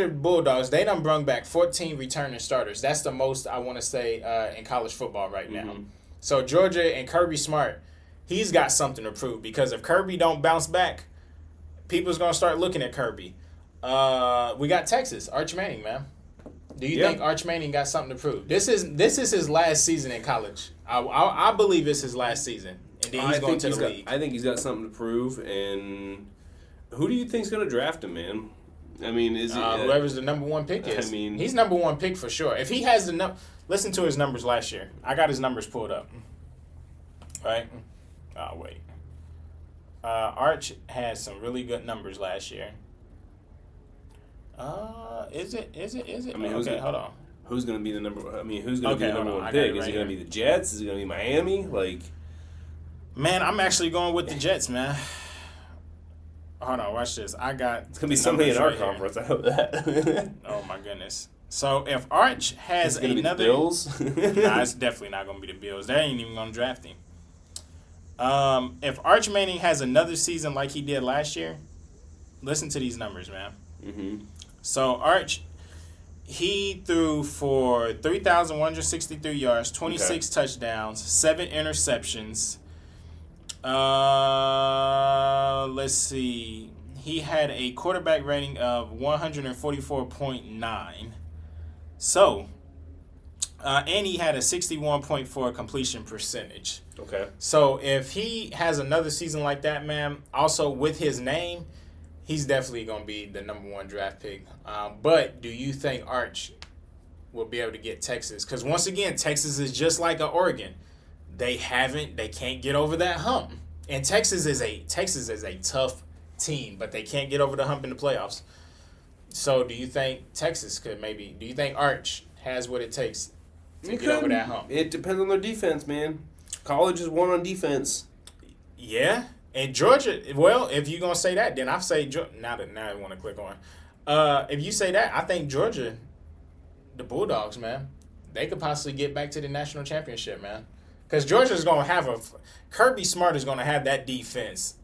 Bulldogs, they done brung back 14 returning starters. That's the most, I want to say, in college football right now. Mm-hmm. So Georgia and Kirby Smart, he's got something to prove. Because if Kirby don't bounce back, people's going to start looking at Kirby. We got Texas, Arch Manning, man. Do you think Arch Manning got something to prove? This is his last season in college. I believe it's his last season. And then he's going to the league. I think he's got something to prove. And who do you think's going to draft him, man? I mean, is it whoever's the number one pick is? I mean, he's number one pick for sure. If he has the listen to his numbers last year. I got his numbers pulled up. Right? Oh wait. Arch had some really good numbers last year. Is it? I mean, hold on. Who's going to be the number? I mean, who's going to be the number one pick? Is it going to be the Jets? Is it going to be Miami? Like, man, I'm actually going with the Jets, man. Hold on, watch this. It's going to be somebody in our conference. I hope that. Oh, my goodness. So, if Arch has another... Be the Bills? Nah, it's definitely not going to be the Bills. They ain't even going to draft him. If Arch Manning has another season like he did last year, listen to these numbers, man. Mm-hmm. So, Arch, he threw for 3,163 yards, 26 touchdowns, 7 interceptions. Let's see. He had a quarterback rating of 144.9. So, and he had a 61.4 completion percentage. Okay. So, if he has another season like that, man, also with his name, he's definitely going to be the number 1 draft pick. But do you think Arch will be able to get Texas? Because once again, Texas is just like Oregon. They can't get over that hump. And Texas is a tough team, but they can't get over the hump in the playoffs. So do you think Texas do you think Arch has what it takes to get over that hump? It depends on their defense, man. College is won on defense. Yeah. And Georgia, well, if you're going to say that, then I say now I want to click on. If you say that, I think Georgia, the Bulldogs, man, they could possibly get back to the national championship, man. Because Georgia's going to have Kirby Smart is going to have that defense.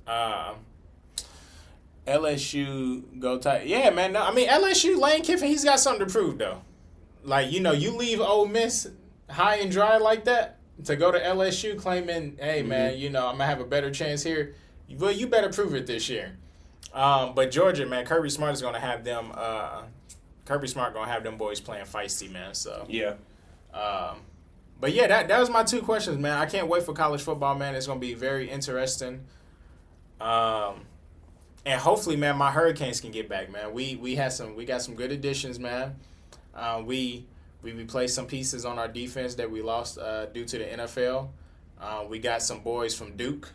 LSU go tight. Yeah, man. No, I mean, LSU, Lane Kiffin, he's got something to prove, though. Like, you leave Ole Miss high and dry like that to go to LSU claiming, hey, man, I'm going to have a better chance here. Well, you better prove it this year. But Georgia, man, Kirby Smart is going to have them boys playing feisty, man. So yeah. But yeah, that was my 2 questions, man. I can't wait for college football, man. It's going to be very interesting. And hopefully, man, my Hurricanes can get back, man. We got some good additions, man. We replaced some pieces on our defense that we lost due to the NFL. We got some boys from Duke.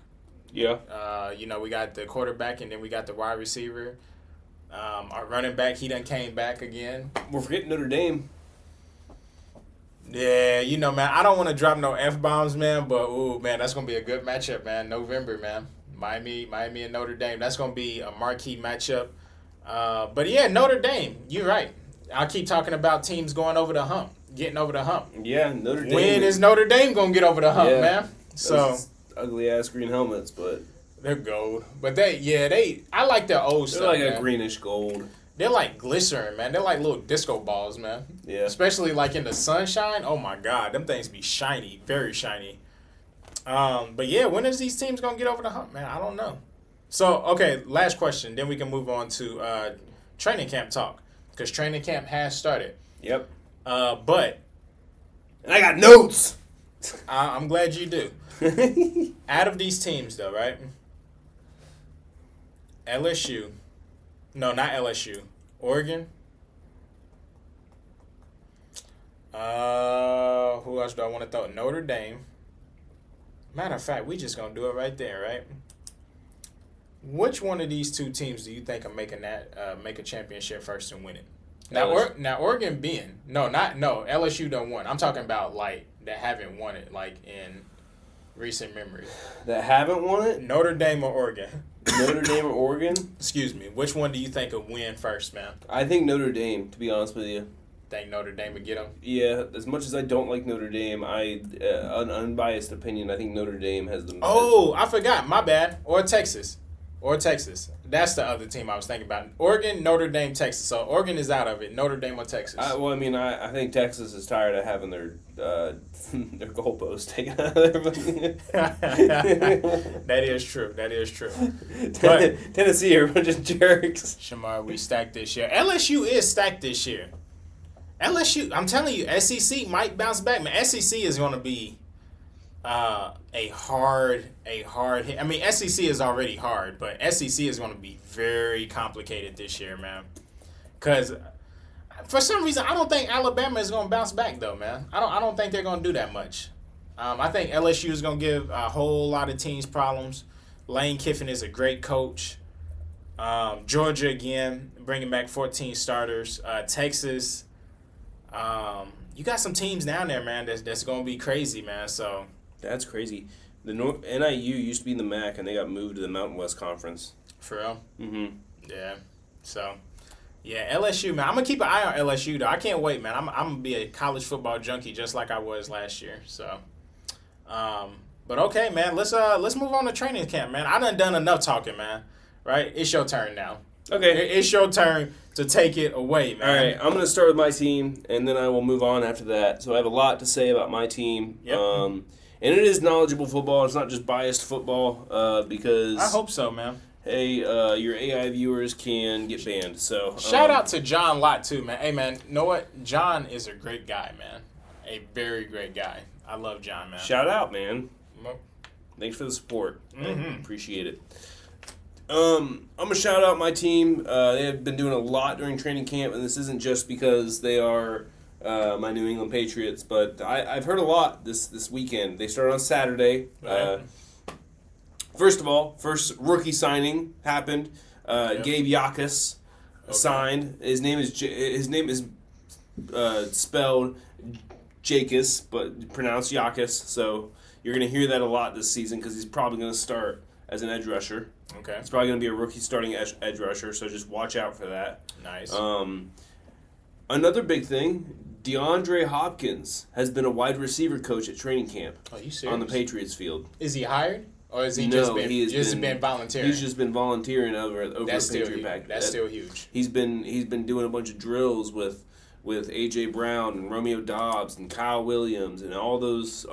Yeah. We got the quarterback, and then we got the wide receiver. Our running back, he done came back again. We're forgetting Notre Dame. Yeah, man, I don't want to drop no F-bombs, man, but, ooh, man, that's going to be a good matchup, man. November, man. Miami and Notre Dame. That's going to be a marquee matchup. But, yeah, Notre Dame, you're right. I keep talking about teams going over the hump, getting over the hump. Yeah, Notre Dame. When is Notre Dame going to get over the hump, man? So ugly-ass green helmets, but they're gold. But I like their old stuff, They're like man. a greenish gold. They're like glycerin, man. They're like little disco balls, man. Yeah. Especially like in the sunshine. Oh my God, them things be shiny, very shiny. But yeah, when is these teams gonna get over the hump, man? I don't know. So okay, last question. Then we can move on to training camp talk because training camp has started. Yep. But and I got notes. I'm glad you do. Out of these teams, though, right? LSU. No, not LSU. Oregon. Who else do I want to throw? Notre Dame. Matter of fact, we just going to do it right there, right? Which one of these 2 teams do you think will make a championship first and win it? Now, Oregon being. No, LSU don't won. I'm talking about, like, that haven't won it, like, in recent memory. That haven't won it? Notre Dame or Oregon? Notre Dame or Oregon? Excuse me. Which one do you think will win first, man? I think Notre Dame, to be honest with you. Think Notre Dame would get them? Yeah, as much as I don't like Notre Dame, an unbiased opinion, I think Notre Dame has the... Oh, I forgot. My bad. Or Texas. That's the other team I was thinking about. Oregon, Notre Dame, Texas. So Oregon is out of it. Notre Dame or Texas. I think Texas is tired of having their goalposts taken out of their... That is true. But Tennessee are a bunch of jerks. Shamar, we stacked this year. LSU is stacked this year. LSU, I'm telling you, SEC might bounce back. Man, SEC is going to be a hard hit. I mean, SEC is already hard, but SEC is going to be very complicated this year, man. Because for some reason, I don't think Alabama is going to bounce back, though, man. I don't think they're going to do that much. I think LSU is going to give a whole lot of teams problems. Lane Kiffin is a great coach. Georgia, again, bringing back 14 starters. Texas, you got some teams down there, man, that's going to be crazy, man. So that's crazy. The NIU used to be in the MAC, and they got moved to the Mountain West Conference. For real? Mm-hmm. Yeah. So, yeah, LSU, man. I'm going to keep an eye on LSU, though. I can't wait, man. I'm going to be a college football junkie just like I was last year. So, but okay, man. Let's move on to training camp, man. I done enough talking, man. Right? It's your turn now. Okay. It's your turn to take it away, man. All right. I'm going to start with my team, and then I will move on after that. So I have a lot to say about my team. Yep. And it is knowledgeable football. It's not just biased football because... I hope so, man. Hey, your AI viewers can get banned. So shout out to John Lott, too, man. Hey, man, you know what? John is a great guy, man. A very great guy. I love John, man. Shout out, man. Well, Thanks for the support. Mm-hmm. I appreciate it. I'm going to shout out my team. They have been doing a lot during training camp, and this isn't just because they are my New England Patriots, but I've heard a lot this weekend. They started on Saturday. First of all, first rookie signing happened. Gabe Yakus signed. His name is spelled Jakus, but pronounced Yakus. So you're going to hear that a lot this season because he's probably going to start as an edge rusher. Okay. It's probably going to be a rookie starting edge rusher, so just watch out for that. Nice. Another big thing, DeAndre Hopkins has been a wide receiver coach at training camp. Are you serious? On the Patriots field. Is he hired? Or has he No, just been volunteering? He's just been volunteering over That's the Patriot Pack. That's still huge. He's been doing a bunch of drills with A.J. Brown and Romeo Doubs and Kyle Williams and all those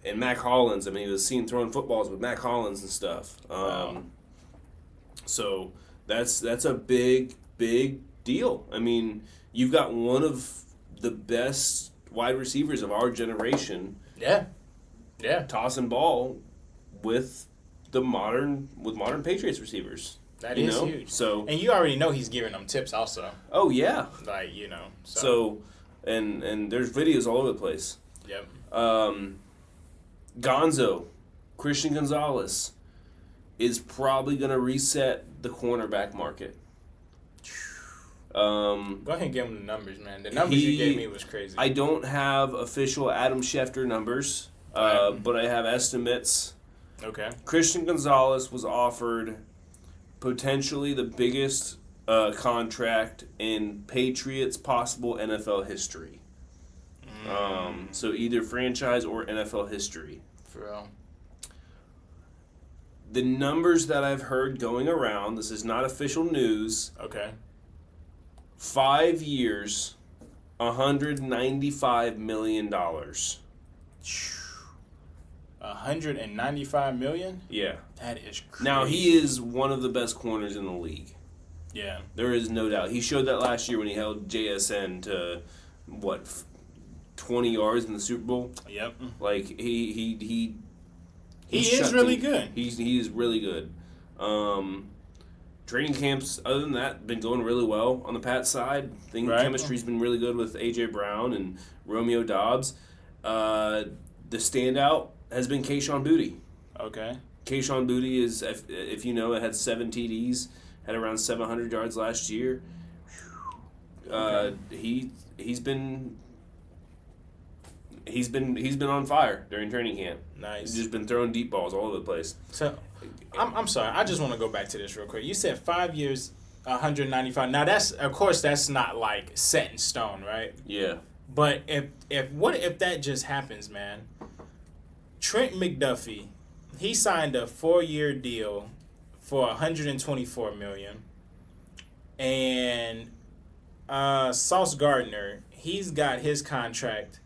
and Mac Hollins. I mean, he was seen throwing footballs with Mac Hollins and stuff. So that's a big deal. I mean, you've got one of the best wide receivers of our generation. Yeah. Tossing ball with modern Patriots receivers. That is huge. So, and you already know he's giving them tips also. Oh yeah. Like, So and there's videos all over the place. Yep. Gonzo, Christian Gonzalez, is probably going to reset the cornerback market. Go ahead and give him the numbers, man. The numbers you gave me was crazy. I don't have official Adam Schefter numbers, but I have estimates. Okay. Christian Gonzalez was offered potentially the biggest contract in Patriots' possible NFL history. So either franchise or NFL history. For real. The numbers that I've heard going around, this is not official news. Okay. 5 years, $195 million. $195 million? Yeah. That is crazy. Now, he is one of the best corners in the league. Yeah. There is no doubt. He showed that last year when he held JSN to, 20 yards in the Super Bowl? Yep. Like, he is really good. He is really good. Training camps, other than that, been going really well on the Pat side. Chemistry's been really good with A.J. Brown and Romeo Doubs. The standout has been Kayshon Boutte. Okay. Kayshon Boutte is, if you know, it had 7 TDs, had around 700 yards last year. He's been on fire during training camp. Nice. He's just been throwing deep balls all over the place. So, I'm sorry. I just want to go back to this real quick. You said 5 years, 195. Now that's not like set in stone, right? Yeah. But if that just happens, man? Trent McDuffie, he signed a 4-year deal for $124 million, and Sauce Gardner, he's got his contract,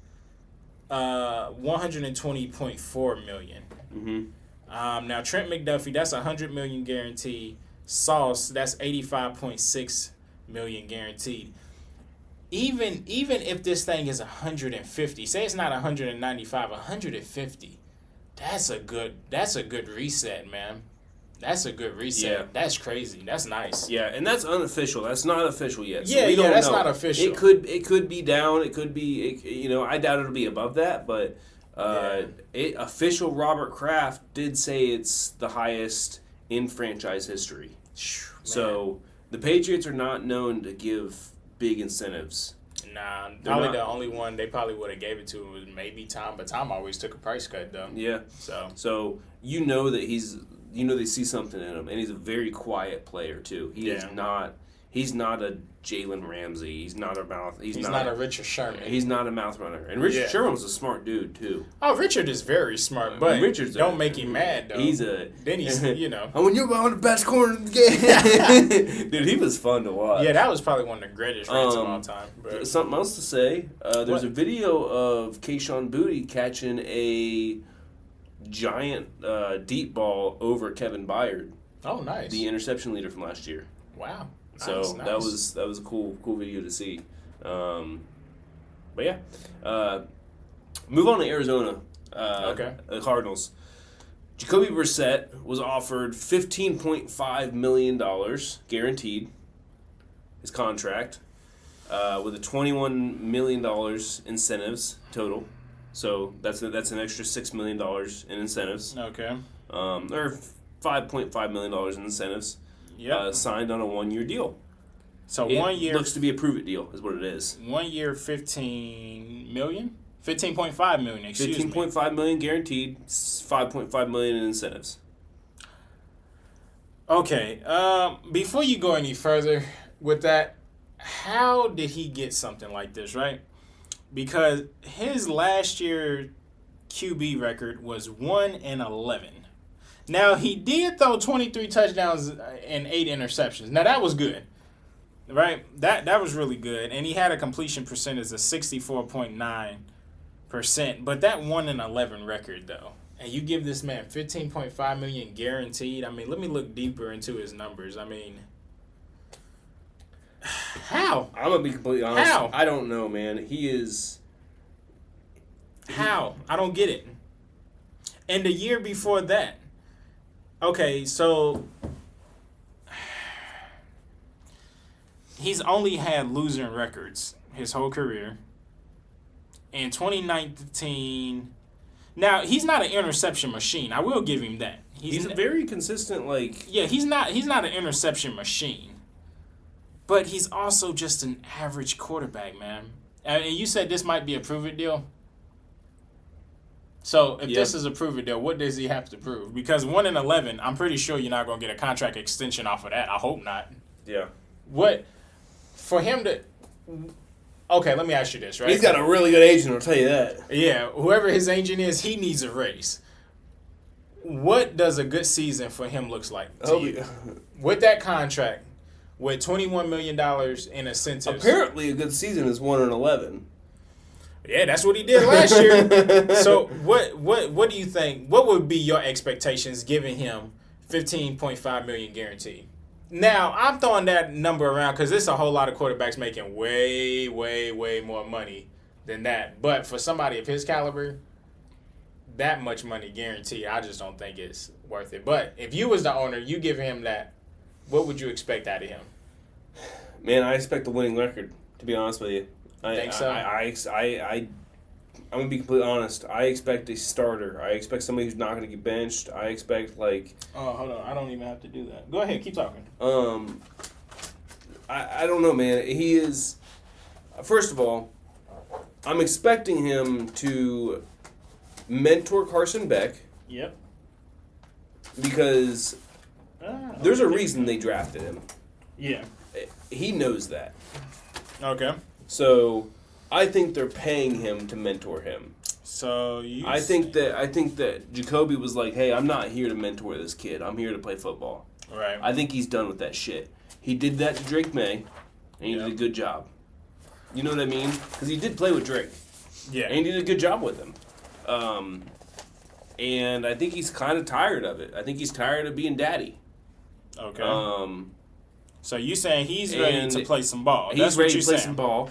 $120.4 million. Mm-hmm. Now Trent McDuffie, that's $100 million guaranteed. Sauce, that's $85.6 million guaranteed. Even if this thing is 150, say it's not 195, 150, that's a good reset, man. That's a good reset. Yeah. That's crazy. That's nice. Yeah, and that's unofficial. That's not official yet. So that's not official. It could be down. It could be. I doubt it'll be above that. But official Robert Kraft did say it's the highest in franchise history. So the Patriots are not known to give big incentives. Nah, probably the only one they probably would have gave it to was maybe Tom, but Tom always took a price cut though. Yeah. So you know that they see something in him, and he's a very quiet player too. He's not a Jalen Ramsey. He's not a mouth. He's not a Richard Sherman. He's not a mouth runner. And Richard Sherman was a smart dude too. Oh, Richard is very smart, but don't make him mad though. He's when you're one of the best corners in the game. Dude, he was fun to watch. Yeah, that was probably one of the greatest rates of all time. But. Something else to say. There's a video of Kayshon Boutte catching a giant deep ball over Kevin Byard. Oh, nice. The interception leader from last year. Wow. So nice. that was a cool video to see. But yeah, move on to Arizona. Okay. The Cardinals. Jacoby Brissett was offered $15.5 million guaranteed, his contract, with a $21 million incentives total. So that's an extra $6 million in incentives. Okay. Or $5.5 million in incentives. Yeah. Signed on a 1-year deal. So it 1 year looks to be a prove it deal, is what it is. 1 year, $15 million? $15.5 million, excuse me. $15.5 million guaranteed, $5.5 million in incentives. Okay. Before you go any further with that, how did he get something like this, right? Because his last year QB record was 1-11. Now he did throw 23 touchdowns and 8 interceptions. Now that was good, right? That was really good, and he had a completion percentage of 64.9%. But that 1-11 record though, and you give this man $15.5 million guaranteed. I mean, let me look deeper into his numbers. I mean, how? I'm gonna be completely honest. How? I don't know, man. He is. How? I don't get it. And the year before that. Okay, so he's only had losing records his whole career. In 2019, now he's not an interception machine. I will give him that. He's a very consistent, like. Yeah, he's not an interception machine. But he's also just an average quarterback, man. And you said this might be a prove-it deal? So, if this is a prove-it deal, what does he have to prove? Because 1-11, I'm pretty sure you're not going to get a contract extension off of that. I hope not. Yeah. What? For him to... Okay, let me ask you this, right? He's got a really good agent, I'll tell you that. Yeah, whoever his agent is, he needs a raise. What does a good season for him looks like to you? With that contract, with $21 million in incentives. Apparently, a good season is 1-11. Yeah, that's what he did last year. So, what do you think? What would be your expectations giving him $15.5 million guaranteed? Now, I'm throwing that number around because there's a whole lot of quarterbacks making way, way, way more money than that. But for somebody of his caliber, that much money guaranteed, I just don't think it's worth it. But if you was the owner, you give him that, what would you expect out of him? Man, I expect a winning record, to be honest with you. Think so? I'm going to be completely honest. I expect a starter. I expect somebody who's not going to get benched. I expect, like... Oh, hold on. I don't even have to do that. Go ahead. Keep talking. I don't know, man. He is... First of all, I'm expecting him to mentor Carson Beck. Yep. Because there's a reason they drafted him. Yeah. He knows that. Okay. So... I think they're paying him to mentor him. So I think that Jacoby was like, "Hey, I'm not here to mentor this kid. I'm here to play football." Right. I think he's done with that shit. He did that to Drake May, and he did a good job. You know what I mean? Because he did play with Drake. Yeah. And he did a good job with him. And I think he's kind of tired of it. I think he's tired of being daddy. Okay. So you saying he's ready to play some ball? He's ready to play some ball.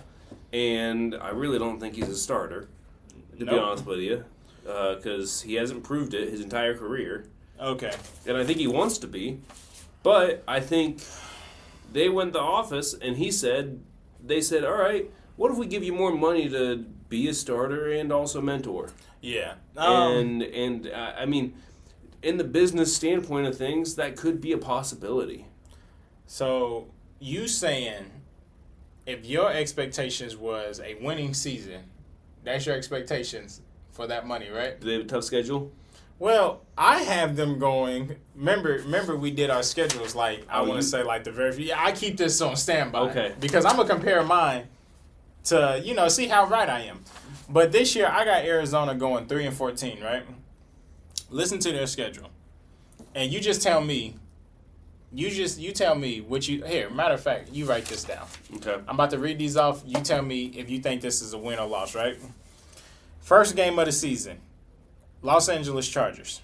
And I really don't think he's a starter, to be honest with you, because he hasn't proved it his entire career. Okay. And I think he wants to be, but I think they went to the office and they said, all right, what if we give you more money to be a starter and also mentor? Yeah. And I mean, in the business standpoint of things, that could be a possibility. So you saying... If your expectations was a winning season, that's your expectations for that money, right? Do they have a tough schedule? Well, I have them going. Remember we did our schedules like I want to say like the very. Yeah, I keep this on standby. Okay. Because I'm gonna compare mine to see how right I am. But this year I got Arizona going 3-14, right? Listen to their schedule, and you just tell me. You tell me what you... Here, matter of fact, you write this down. Okay. I'm about to read these off. You tell me if you think this is a win or loss, right? First game of the season. Los Angeles Chargers.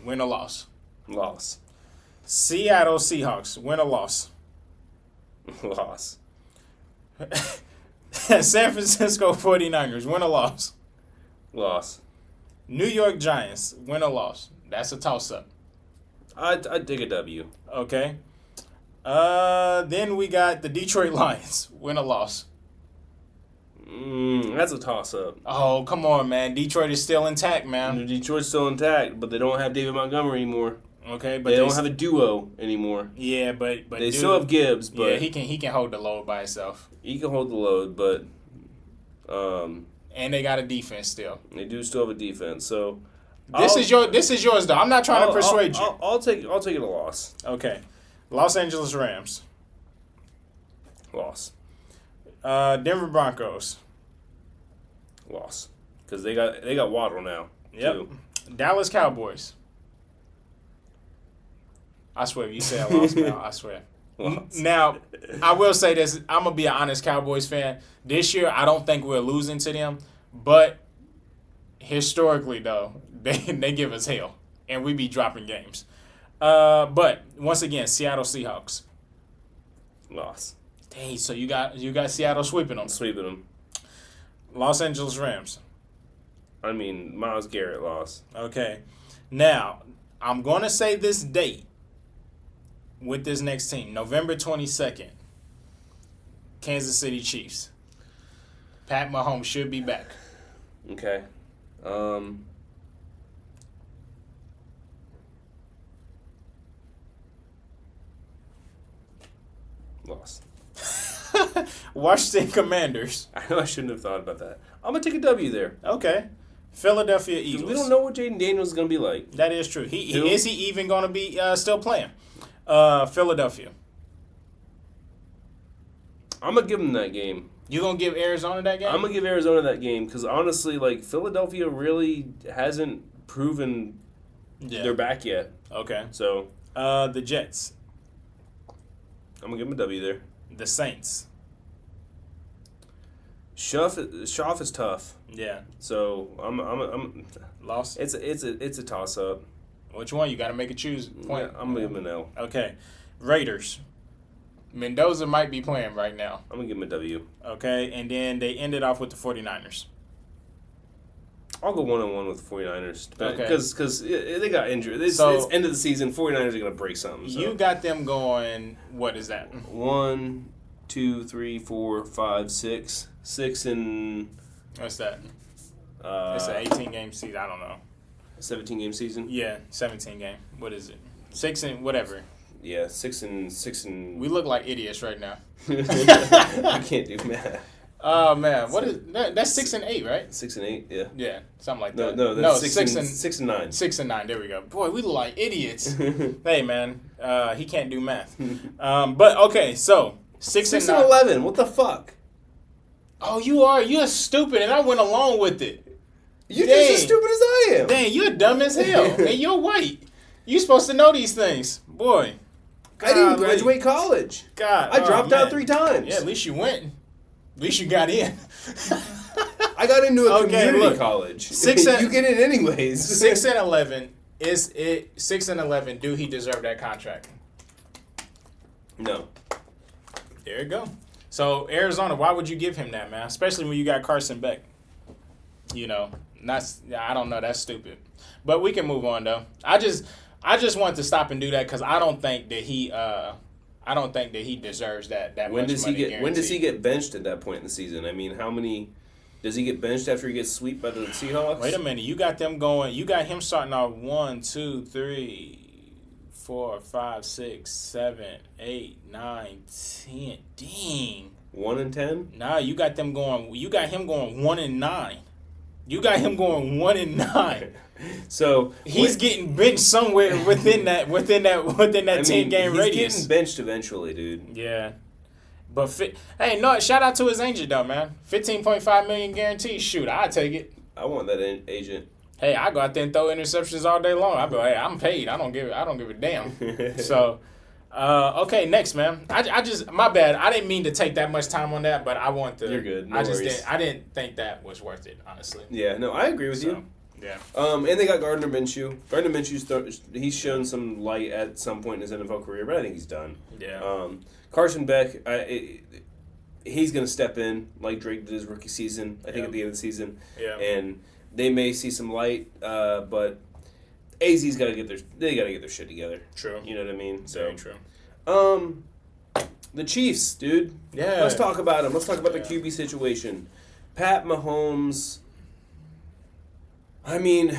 Win or loss? Loss. Seattle Seahawks. Win or loss? Loss. San Francisco 49ers. Win or loss? Loss. New York Giants, win or loss? That's a toss-up. I'd take a W. Okay. Then we got the Detroit Lions, win or loss? That's a toss-up. Oh, come on, man. Detroit is still intact, man. Detroit's still intact, but they don't have David Montgomery anymore. Okay, but they don't have a duo anymore. Yeah, but they still have Gibbs, but yeah, he can hold the load by himself. He can hold the load, but and they got a defense still. They do still have a defense, so this is yours though. I'm not trying to persuade you. I'll take it a loss. Okay, Los Angeles Rams, loss. Denver Broncos, loss, because they got Waddle now. Yep. Too. Dallas Cowboys. I swear, if you say I lost, man, I swear. Lost. Now, I will say this. I'm going to be an honest Cowboys fan. This year, I don't think we're losing to them. But historically, though, they give us hell. And we be dropping games. But, once again, Seattle Seahawks. Loss. Dang, so you got Seattle sweeping them. Sweeping them. Los Angeles Rams. I mean, Myles Garrett lost. Okay. Now, I'm going to say this date. With this next team, November 22nd, Kansas City Chiefs. Pat Mahomes should be back. Okay. Loss. Washington Commanders. I know I shouldn't have thought about that. I'm going to take a W there. Okay. Philadelphia Eagles. We don't know what Jaden Daniels is going to be like. That is true. Is he even going to be still playing? Philadelphia. I'm going to give them that game. You going to give Arizona that game? I'm going to give Arizona that game because, honestly, like, Philadelphia really hasn't proven they're back yet. Okay. So. The Jets. I'm going to give them a W there. The Saints. Schaff is tough. Yeah. So, I'm lost. It's a toss-up. Which one? You got to make a choose point. Yeah, I'm going to give him an L. Okay. Raiders. Mendoza might be playing right now. I'm going to give him a W. Okay. And then they ended off with the 49ers. I'll go 1-1 with the 49ers. Okay. Because they got injured. It's end of the season. 49ers are going to break something. So. You got them going, what is that? 1, 2, 3, 4, 5, 6. 6 and... What's that? It's an 18-game season. I don't know. 17-game season? Yeah, 17-game. What is it? 6 and whatever. Yeah, 6 and... We look like idiots right now. I can't do math. Oh, man. What is that? That's 6 and 8, right? 6 and 8, yeah. Yeah, something like that. No, that's 6 and 9. 6 and 9, there we go. Boy, we look like idiots. Hey, man, he can't do math. But, okay, so 6 and 9. 11, what the fuck? Oh, you're stupid, and I went along with it. You're just as stupid as I am. Dang, you're dumb as hell, and you're white. You're supposed to know these things. Boy. God, I didn't graduate college. God. I dropped out 3 times. Yeah, at least you went. At least you got in. I got into a community college. 6 and, you get in anyways. 6 and 11. 6 and 11, do he deserve that contract? No. There you go. So, Arizona, why would you give him that, man? Especially when you got Carson Beck. You know, I don't know. That's stupid. But we can move on, though. I just wanted to stop and do that because I don't think that he deserves that when much does money he get guaranteed. When does he get benched at that point in the season? I mean, how many does he get benched after he gets swept by the Seahawks? Wait a minute. You got them going. You got him starting off 1, 2, 3, 4, 5, 6, 7, 8, 9, 10. Dang. 1 and 10? Nah, you got them going. You got him going 1 and 9. You got him going 1 and 9. So he's getting benched somewhere within that 10-game radius. He's getting benched eventually, dude. Yeah, but shout out to his agent though, man. $15.5 million guaranteed. Shoot, I'd take it. I want that agent. Hey, I go out there and throw interceptions all day long. I be like, hey, I'm paid. I don't give a damn. So, okay, next, man. I just my bad. I didn't mean to take that much time on that, but I want to. You're good. No worries. I didn't think that was worth it, honestly. Yeah, no, I agree with you. Yeah. And they got Gardner Minshew. Gardner Minshew's he's shown some light at some point in his NFL career, but I think he's done. Yeah. Carson Beck, he's going to step in like Drake did his rookie season. I think at the end of the season. Yeah. And they may see some light, but AZ's got to get their shit together. True. You know what I mean? Very true. The Chiefs, dude. Yeah. Let's talk about them. Let's talk about the QB situation. Pat Mahomes. I mean,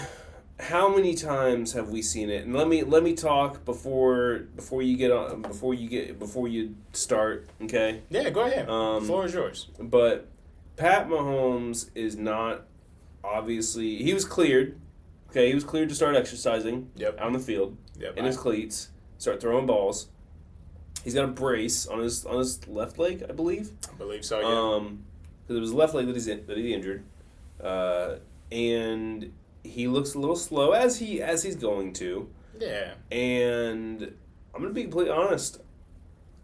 how many times have we seen it? And let me talk before you start. Okay. Yeah, go ahead. The floor is yours. But Pat Mahomes is not obviously. He was cleared. Okay, he was cleared to start exercising. Yep. On the field. Yep. In his cleats. Start throwing balls. He's got a brace on his left leg, I believe. I believe so. Yeah. Because it was the left leg that he injured, and he looks a little slow as he's going to. Yeah. And I'm gonna be completely honest.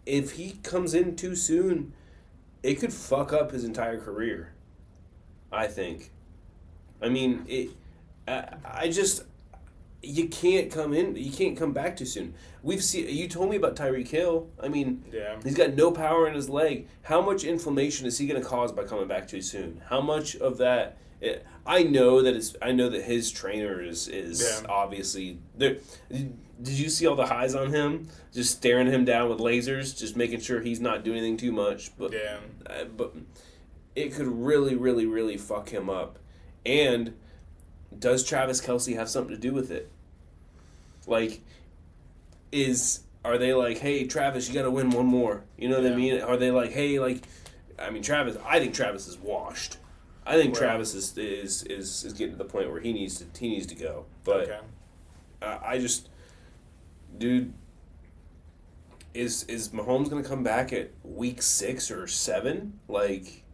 If he comes in too soon, it could fuck up his entire career. I think. I mean, you can't come back too soon. You told me about Tyreek Hill. I mean, yeah. He's got no power in his leg. How much inflammation is he going to cause by coming back too soon? How much of that? I know that his trainer is obviously there. Did you see all the highs on him? Just staring him down with lasers, just making sure he's not doing anything too much. But but it could really, really, really fuck him up. And does Travis Kelce have something to do with it? Like, are they like, hey, Travis, you got to win one more? You know what I mean? Are they like, hey, like, I mean, Travis? I think Travis is washed. I think Travis is getting to the point where he needs to go. But I just, dude, is Mahomes gonna come back at week 6 or 7? Like.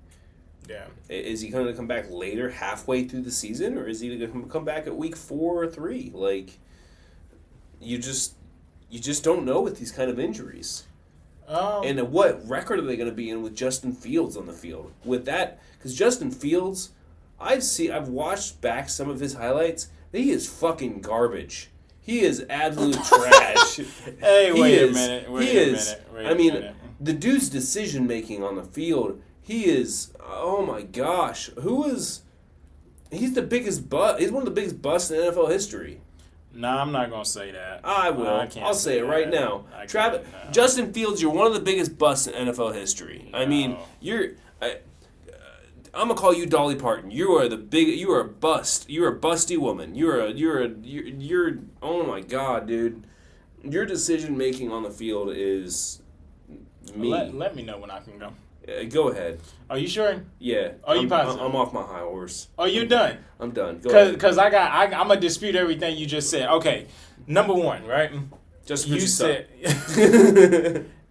Yeah. Is he going to come back later, halfway through the season, or is he going to come back at week 4 or 3? Like, you just don't know with these kind of injuries. And what record are they going to be in with Justin Fields on the field? With that, because Justin Fields, I've watched back some of his highlights. He is fucking garbage. He is absolute trash. Hey, wait a minute. The dude's decision making on the field. He is, oh my gosh, he's the biggest bust. He's one of the biggest busts in NFL history. Nah, I'm not gonna say that. I will. I'll say it right now. Justin Fields, you're one of the biggest busts in NFL history. No. I mean, I'm gonna call you Dolly Parton. You are a bust. You're a busty woman. You're. Oh my god, dude. Your decision making on the field is me. Let me know when I can go. Go ahead. Are you sure? Yeah. Are you positive? I'm off my high horse. Oh, you done? I'm done. Go ahead. Because I'm gonna dispute everything you just said. Okay, number one, right? Just you said.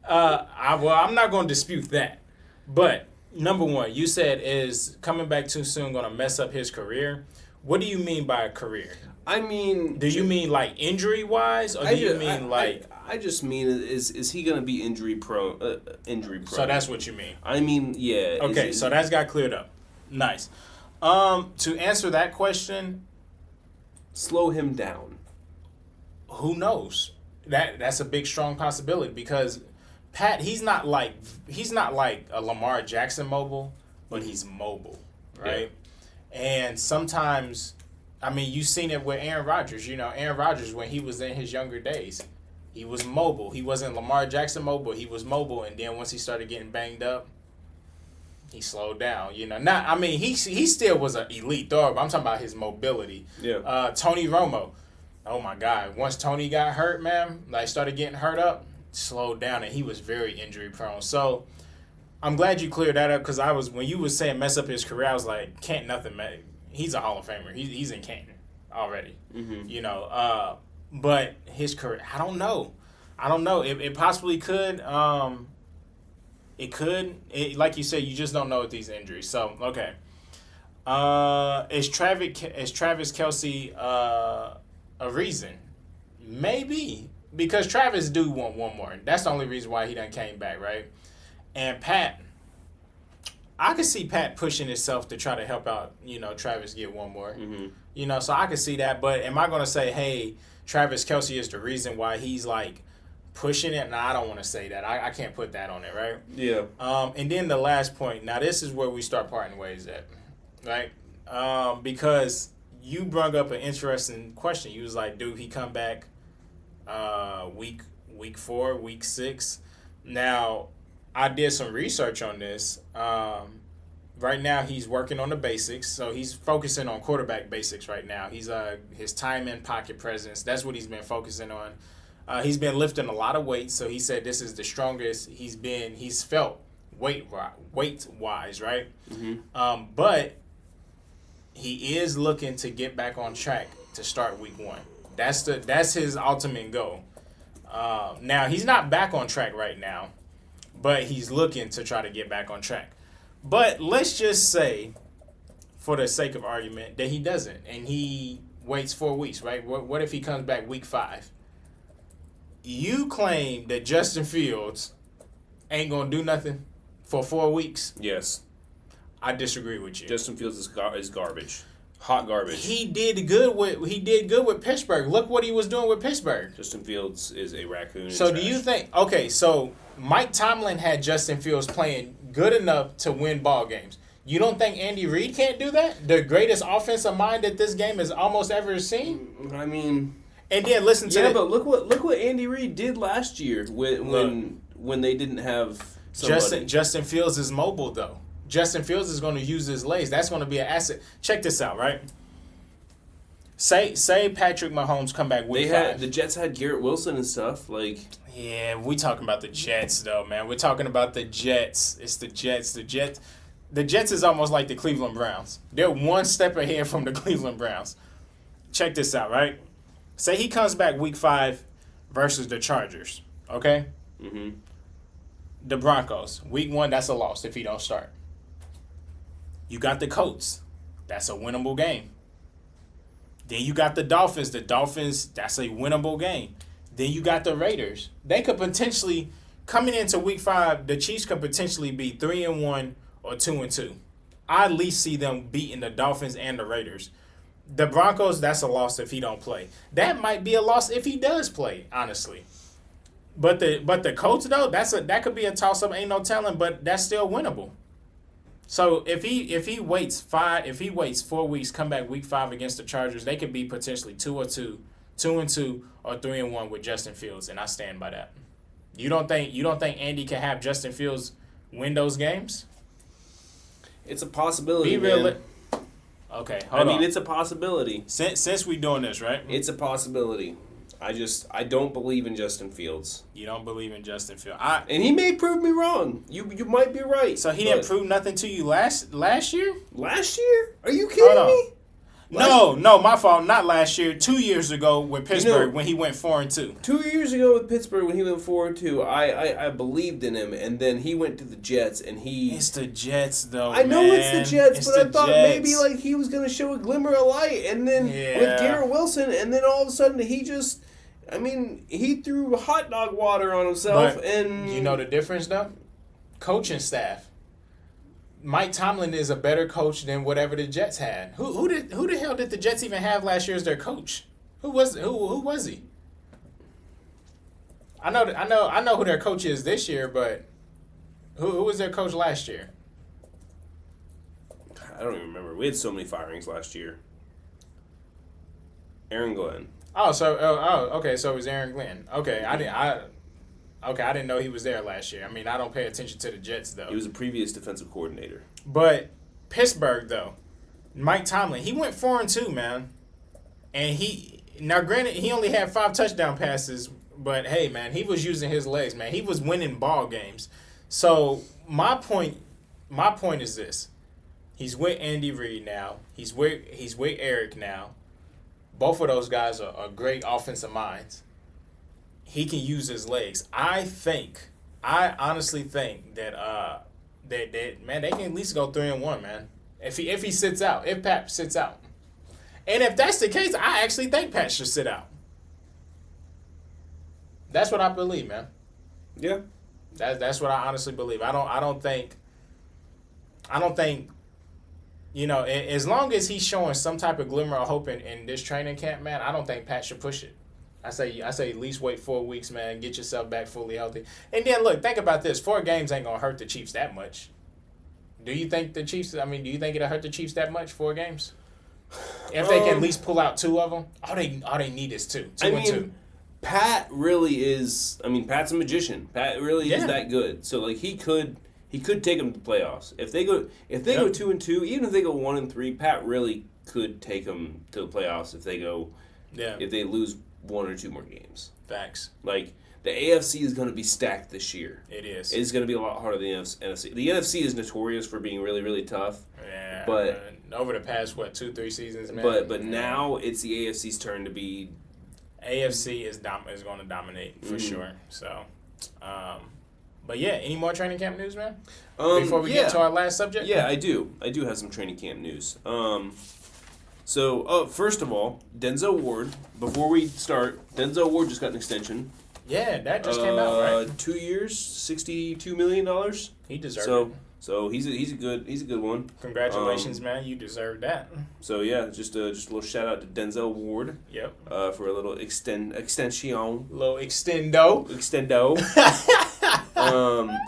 I'm not gonna dispute that, but number one, you said is coming back too soon gonna mess up his career. What do you mean by a career? I mean, do you mean like injury wise, or do you mean like? I just mean is he going to be injury prone? So that's what you mean. I mean, yeah. Okay, so that's got cleared up. Nice. To answer that question, slow him down. Who knows? That's a big strong possibility because Pat, he's not like a Lamar Jackson mobile, but he's mobile, right? Yeah. And sometimes, I mean, you've seen it with Aaron Rodgers. You know, Aaron Rodgers when he was in his younger days. He was mobile. He wasn't Lamar Jackson mobile. He was mobile, and then once he started getting banged up, he slowed down. You know, he still was an elite thrower, but I'm talking about his mobility. Yeah. Tony Romo, oh my God! Once Tony got hurt, man, like started getting hurt up, slowed down, and he was very injury prone. So I'm glad you cleared that up because when you was saying mess up his career, I was like, can't nothing, man. He's a Hall of Famer. He's in Canton already. Mm-hmm. You know. But his career, I don't know. It possibly could. It could. Like you said, you just don't know with these injuries. So, okay. Is Travis Kelce a reason? Maybe. Because Travis do want one more. That's the only reason why he done came back, right? And Pat, I could see Pat pushing himself to try to help out, Travis get one more. Mm-hmm. So I could see that. But am I going to say, hey, Travis Kelce is the reason why he's like pushing it? Nah, I don't want to say that. I can't put that on it, right? Yeah. And then the last point. Now this is where we start parting ways at, right? Because you brought up an interesting question. You was like, "Do he come back week 4, week 6?" Now, I did some research on this. Right now, he's working on the basics, so he's focusing on quarterback basics right now. He's his time in pocket presence. That's what he's been focusing on. He's been lifting a lot of weight, so he said this is the strongest he's felt weight wise, right? Mm-hmm. But he is looking to get back on track to start week 1. That's his ultimate goal. Now he's not back on track right now, but he's looking to try to get back on track. But let's just say, for the sake of argument, that he doesn't, and he waits 4 weeks, right? What if he comes back week 5? You claim that Justin Fields ain't gonna do nothing for 4 weeks. Yes. I disagree with you. Justin Fields is garbage. Hot garbage. He did good with Pittsburgh. Look what he was doing with Pittsburgh. Justin Fields is a raccoon. So do you think? Okay, so Mike Tomlin had Justin Fields playing good enough to win ball games. You don't think Andy Reid can't do that? The greatest offensive mind that this game has almost ever seen. I mean, and then listen to but look what Andy Reid did last year when they didn't have somebody. Justin Fields is mobile though. Justin Fields is going to use his legs. That's going to be an asset. Check this out, right? Say Patrick Mahomes come back week 5. The Jets had Garrett Wilson and stuff like. Yeah, we talking about the Jets though, man. We're talking about the Jets. It's the Jets. The Jets is almost like the Cleveland Browns. They're one step ahead from the Cleveland Browns. Check this out, right? Say he comes back week 5 versus the Chargers, okay? Mm-hmm. The Broncos, week 1, that's a loss if he don't start. You got the Colts. That's a winnable game. Then you got the Dolphins. The Dolphins, that's a winnable game. Then you got the Raiders. They could potentially, coming into week 5, the Chiefs could potentially be 3-1 or 2-2. I at least see them beating the Dolphins and the Raiders. The Broncos, that's a loss if he don't play. That might be a loss if he does play, honestly. But the Colts though, that could be a toss up. Ain't no telling, but that's still winnable. So if he waits 4 weeks, come back week 5 against the Chargers, they could be potentially 2-2, 2-2, or 3-1 with Justin Fields, and I stand by that. You don't think Andy can have Justin Fields win those games? It's a possibility. Be real. Man. Okay, hold on. It's a possibility. Since we doing this, right? It's a possibility. I don't believe in Justin Fields. You don't believe in Justin Fields. And he may prove me wrong. You might be right. So he didn't prove nothing to you last year? Last year? Are you kidding me? No, my fault. Not last year. 2 years ago with Pittsburgh when he went 4-2. 2 years ago with Pittsburgh when he went 4-2, I believed in him, and then he went to the Jets, and he. It's the Jets, though. I know it's the Jets, but I thought Jets. maybe like he was gonna show a glimmer of light, and then with Garrett Wilson, and then all of a sudden he just. I mean, he threw hot dog water on himself, and you know the difference, though. Coaching staff. Mike Tomlin is a better coach than whatever the Jets had. Who the hell did the Jets even have last year as their coach? Who was he? I know who their coach is this year, but who was their coach last year? I don't even remember. We had so many firings last year. Aaron Glenn. Okay. So it was Aaron Glenn. Okay, I didn't know he was there last year. I mean, I don't pay attention to the Jets though. He was a previous defensive coordinator. But Pittsburgh though, Mike Tomlin, he went 4-2, man, and granted he only had 5 touchdown passes, but hey, man, he was using his legs, man. He was winning ball games. So my point is this: he's with Andy Reid now. He's with Eric now. Both of those guys are great offensive minds. He can use his legs. I honestly think that man, they can at least go 3-1, man. If he sits out, if Pat sits out, and if that's the case, I actually think Pat should sit out. That's what I believe, man. Yeah, that's what I honestly believe. I don't think. You know, as long as he's showing some type of glimmer of hope in this training camp, man, I don't think Pat should push it. I say at least wait 4 weeks, man. Get yourself back fully healthy. And then, look, think about this. 4 games ain't going to hurt the Chiefs that much. Do you think it'll hurt the Chiefs that much, 4 games? If they can at least pull out 2 of them, all they need is 2. 2 and 2. Pat really is. I mean, Pat's a magician. Pat really is that good. So like he could take them to the playoffs. If they go 2-2, even if they go 1-3, Pat really could take them to the playoffs if they go. Yeah. If they lose 1 or 2 more games. Facts. Like the AFC is going to be stacked this year. It is. It's going to be a lot harder than the NFC. The NFC is notorious for being really, really tough. Yeah. But over the past 2-3 seasons, man. But now it's the AFC's turn to be. AFC is going to dominate for sure. So, but yeah, any more training camp news, man? Before we get to our last subject? Yeah, I do. I do have some training camp news. So, first of all, Denzel Ward, before we start, Denzel Ward just got an extension. Yeah, that just came out, right? 2 years, $62 million. He deserves it. So he's a good one. Congratulations, man! You deserve that. So yeah, just a little shout out to Denzel Ward. Yep. For a little extension. Little extendo.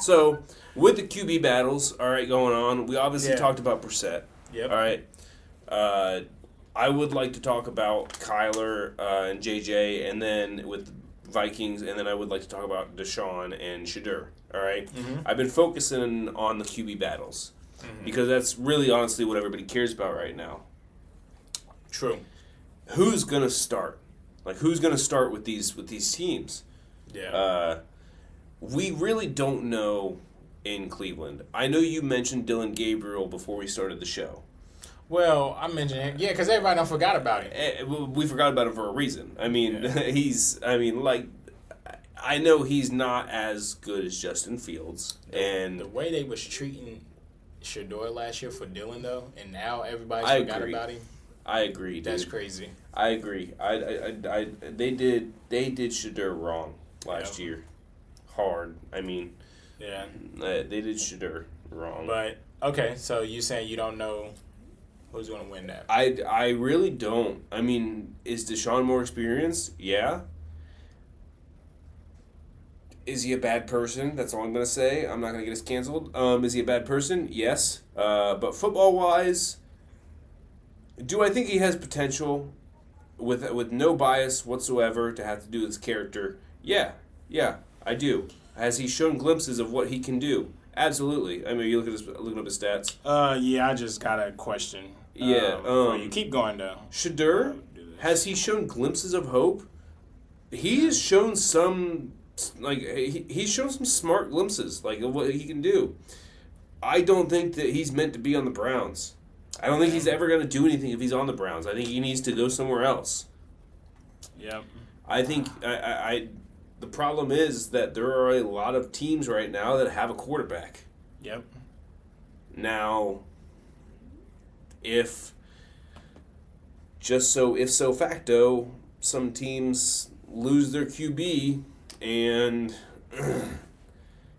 So with the QB battles, all right, going on. We obviously talked about Brissett. Yep. All right. I would like to talk about Kyler and JJ, and then with the Vikings, and then I would like to talk about Deshaun and Shedeur. All right? Mm-hmm. I've been focusing on the QB battles because that's really honestly what everybody cares about right now. True. Who's gonna start? Like who's gonna start with these teams? Yeah. We really don't know in Cleveland. I know you mentioned Dylan Gabriel before we started the show. Well, I mentioned him. Yeah, because everybody don't forgot about him. We forgot about him for a reason. I mean, I know he's not as good as Justin Fields. And the way they was treating Shedeur last year for Dylan, though, and now everybody forgot about him. I agree, dude. That's crazy. I agree. They did Shedeur wrong last year. Hard. I mean, yeah. They did Shedeur wrong. But, okay, so you saying you don't know who's going to win that? I really don't. I mean, is Deshaun more experienced? Yeah. Is he a bad person? That's all I'm going to say. I'm not going to get us canceled. Is he a bad person? Yes. But football-wise, do I think he has potential with no bias whatsoever to have to do with his character? Yeah, I do. Has he shown glimpses of what he can do? Absolutely. I mean, you looking up his stats. Yeah, I just got a question. Yeah. You keep going though. Shedeur, has he shown glimpses of hope? He has shown some, he's shown some smart glimpses, of what he can do. I don't think that he's meant to be on the Browns. I don't think he's ever going to do anything if he's on the Browns. I think he needs to go somewhere else. Yep. I think the problem is that there are a lot of teams right now that have a quarterback. Yep. Now, if so facto, some teams lose their QB and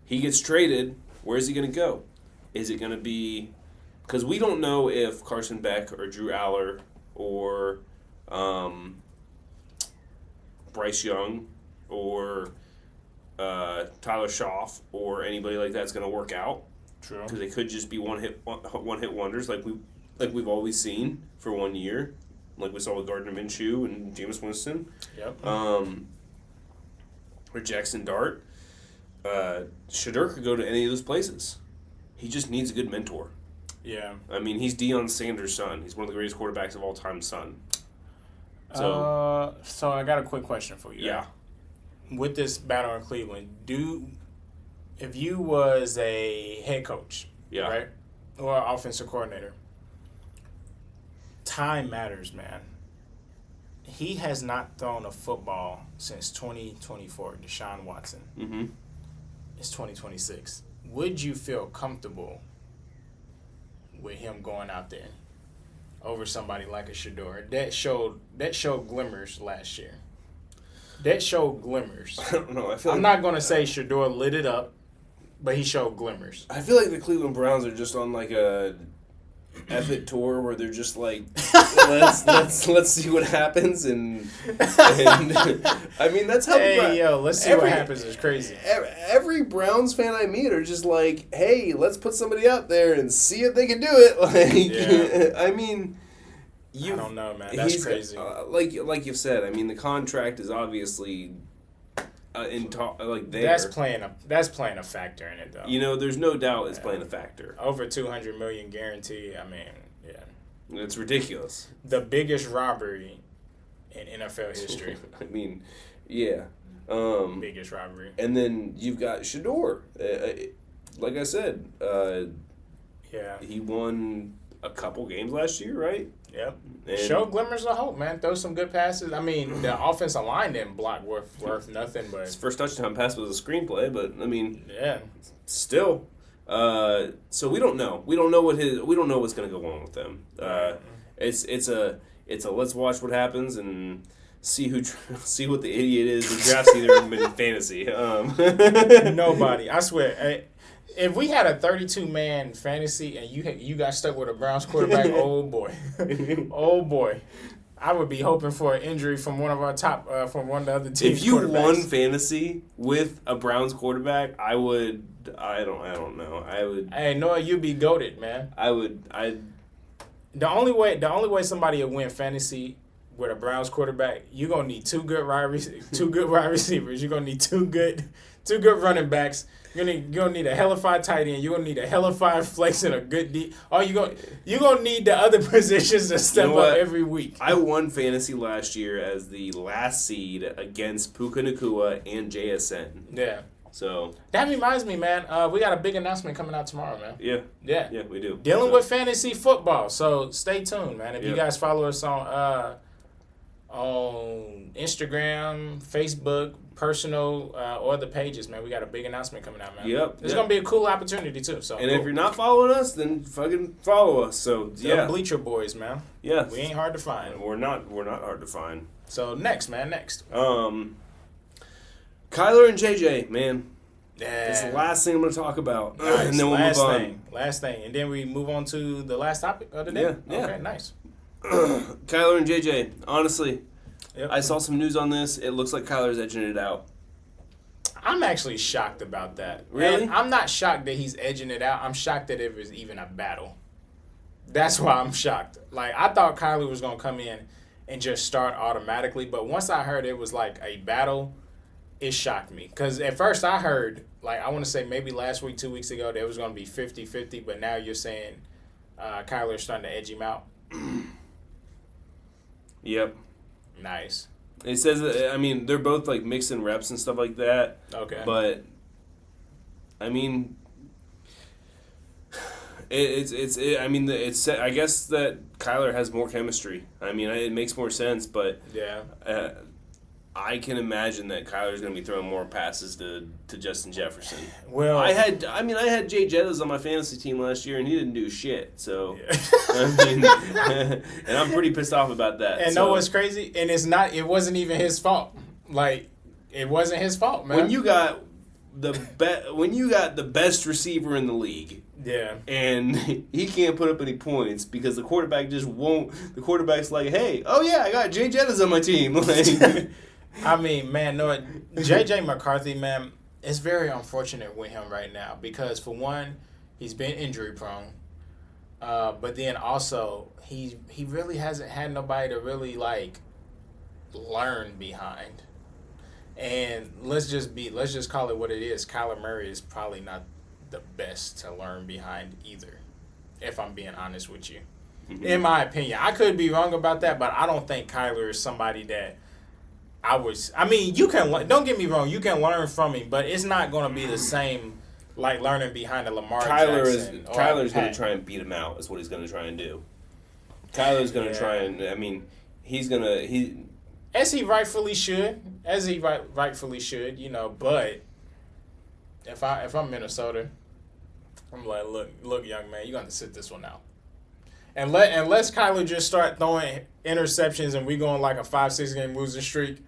he gets traded, where's he going to go? Is it going to be... Because we don't know if Carson Beck or Drew Aller or Bryce Young or Tyler Schaff or anybody like that's going to work out. True. Because they could just be one hit wonders like we've always seen for 1 year, like we saw with Gardner Minshew and Jameis Winston. Yep. Or Jackson Dart. Shedeur could go to any of those places. He just needs a good mentor. Yeah. I mean, he's Deion Sanders' son. He's one of the greatest quarterbacks of all time, son. So I got a quick question for you. Yeah. With this battle in Cleveland, if you was a head coach, right, or offensive coordinator, time matters, man. He has not thrown a football since 2024, Deshaun Watson. Mm-hmm. It's 2026. Would you feel comfortable with him going out there over somebody like a Shedeur that showed glimmers last year? That showed glimmers. I don't know. I'm not going to say Shedeur lit it up, but he showed glimmers. I feel like the Cleveland Browns are just on like a effort tour where they're just like, let's see what happens, and I mean that's how. Let's see what happens is crazy. Every Browns fan I meet are just like, hey, let's put somebody out there and see if they can do it. I mean, I don't know, man. That's crazy. Like you've said, I mean, the contract is obviously there. That's playing a factor in it, though. You know, there's no doubt it's playing a factor. Over $200 million guarantee. I mean, yeah, it's ridiculous. The biggest robbery in NFL history. I mean, yeah. Biggest robbery. And then you've got Shador. Like I said, he won a couple games last year, right? Yep. Show glimmers of hope, man. Throw some good passes. I mean, the offensive line didn't block worth nothing, but his first touchdown pass was a screenplay. But I mean, yeah, still. So we don't know. We don't know what's going to go on with them. It's a let's watch what happens and see what the idiot is who drafts either in fantasy. Nobody. I swear. If we had a 32-man fantasy and you got stuck with a Browns quarterback, oh boy, I would be hoping for an injury from one of our top from one of the other teams. If you won fantasy with a Browns quarterback, I would. I don't know. I would. Hey, Noah, you'd be goated, man. The only way somebody would win fantasy with a Browns quarterback, you're gonna need two good wide receivers. You're gonna need two good running backs. You're gonna need a hellified tight end. You're gonna need a hellified flex and a good D. You're gonna need the other positions to step up every week. I won fantasy last year as the last seed against Puka Nacua and JSN. Yeah. So that reminds me, man. We got a big announcement coming out tomorrow, man. Yeah, we do. Dealing with fantasy football. So stay tuned, man. If you guys follow us on Instagram, Facebook, personal, or the pages, man, we got a big announcement coming out, man. Yep. It's gonna be a cool opportunity too. So if you're not following us, then fucking follow us. So the Bleacher boys, man. Yeah. We ain't hard to find. We're not hard to find. So next. Kyler and JJ, man. Yeah. That's the last thing I'm going to talk about. Nice. And then we'll move on. Last thing. And then we move on to the last topic of the day? Yeah. Okay, nice. Kyler and JJ, honestly, yep. I saw some news on this. It looks like Kyler's edging it out. I'm actually shocked about that. Really? And I'm not shocked that he's edging it out. I'm shocked that it was even a battle. That's why I'm shocked. Like, I thought Kyler was going to come in and just start automatically. But once I heard it was like a battle, it shocked me. Because at first I heard, like, I want to say maybe last week, 2 weeks ago, that it was going to be 50-50. But now you're saying Kyler's starting to edge him out. Yep. Nice. It says, I mean, they're both, like, mixing reps and stuff like that. Okay. But, I mean, I guess that Kyler has more chemistry. I mean, it makes more sense, but yeah. I can imagine that Kyler's going to be throwing more passes to Justin Jefferson. Well, I had Jay Jettas on my fantasy team last year, and he didn't do shit. So, yeah. I mean, and I'm pretty pissed off about that. And know what's crazy? And it wasn't even his fault. Like, it wasn't his fault, man. When you got the best receiver in the league. Yeah. And he can't put up any points because the quarterback just won't. The quarterback's like, hey, oh yeah, I got Jay Jettas on my team. Like, I mean, man, no, J.J. McCarthy, man, it's very unfortunate with him right now because, for one, he's been injury prone. But then also, he really hasn't had nobody to really, like, learn behind. And let's just call it what it is. Kyler Murray is probably not the best to learn behind either, if I'm being honest with you. Mm-hmm. In my opinion. I could be wrong about that, but I don't think Kyler is somebody that you can, don't get me wrong, you can learn from him, but it's not going to be the same like learning behind a Lamar Jackson. Kyler's going to try and beat him out is what he's going to try and do. Kyler's going to try and, I mean, as he rightfully should, you know, but if I'm Minnesota, I'm like, look, young man, you're going to sit this one out. And unless Kyler just start throwing interceptions and we go on like a 5-6 game losing streak,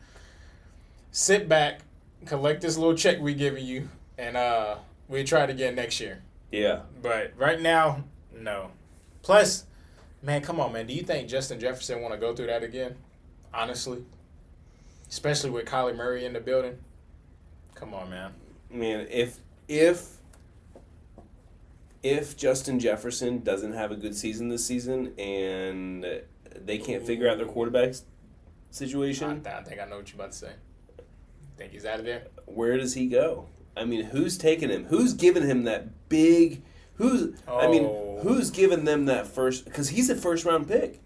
sit back, collect this little check we giving you, and we try it again next year. Yeah. But right now, no. Plus, man, come on, man. Do you think Justin Jefferson want to go through that again? Honestly, especially with Kyler Murray in the building. Come on, man. Man, if Justin Jefferson doesn't have a good season this season and they can't figure out their quarterback situation. I think I know what you're about to say. Think he's out of there? Where does he go? I mean, who's taking him? Who's giving him that big? Who's giving them that first? Because he's a first-round pick.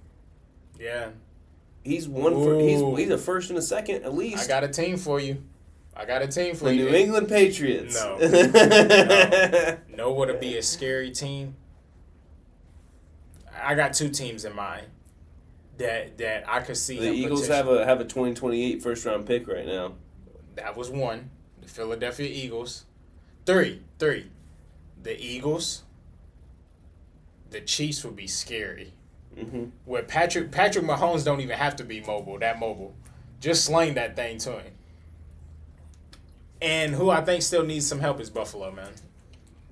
Yeah. He's he's a first and a second at least. I got a team for you. The New England Patriots. No. Know what would be a scary team? I got two teams in mind that I could see. The Eagles have a 2028 first-round pick right now. That was one. The Philadelphia Eagles. Three. The Eagles. The Chiefs would be scary. Mm-hmm. Where Patrick Mahomes don't even have to be mobile. Just sling that thing to him. And who I think still needs some help is Buffalo, man.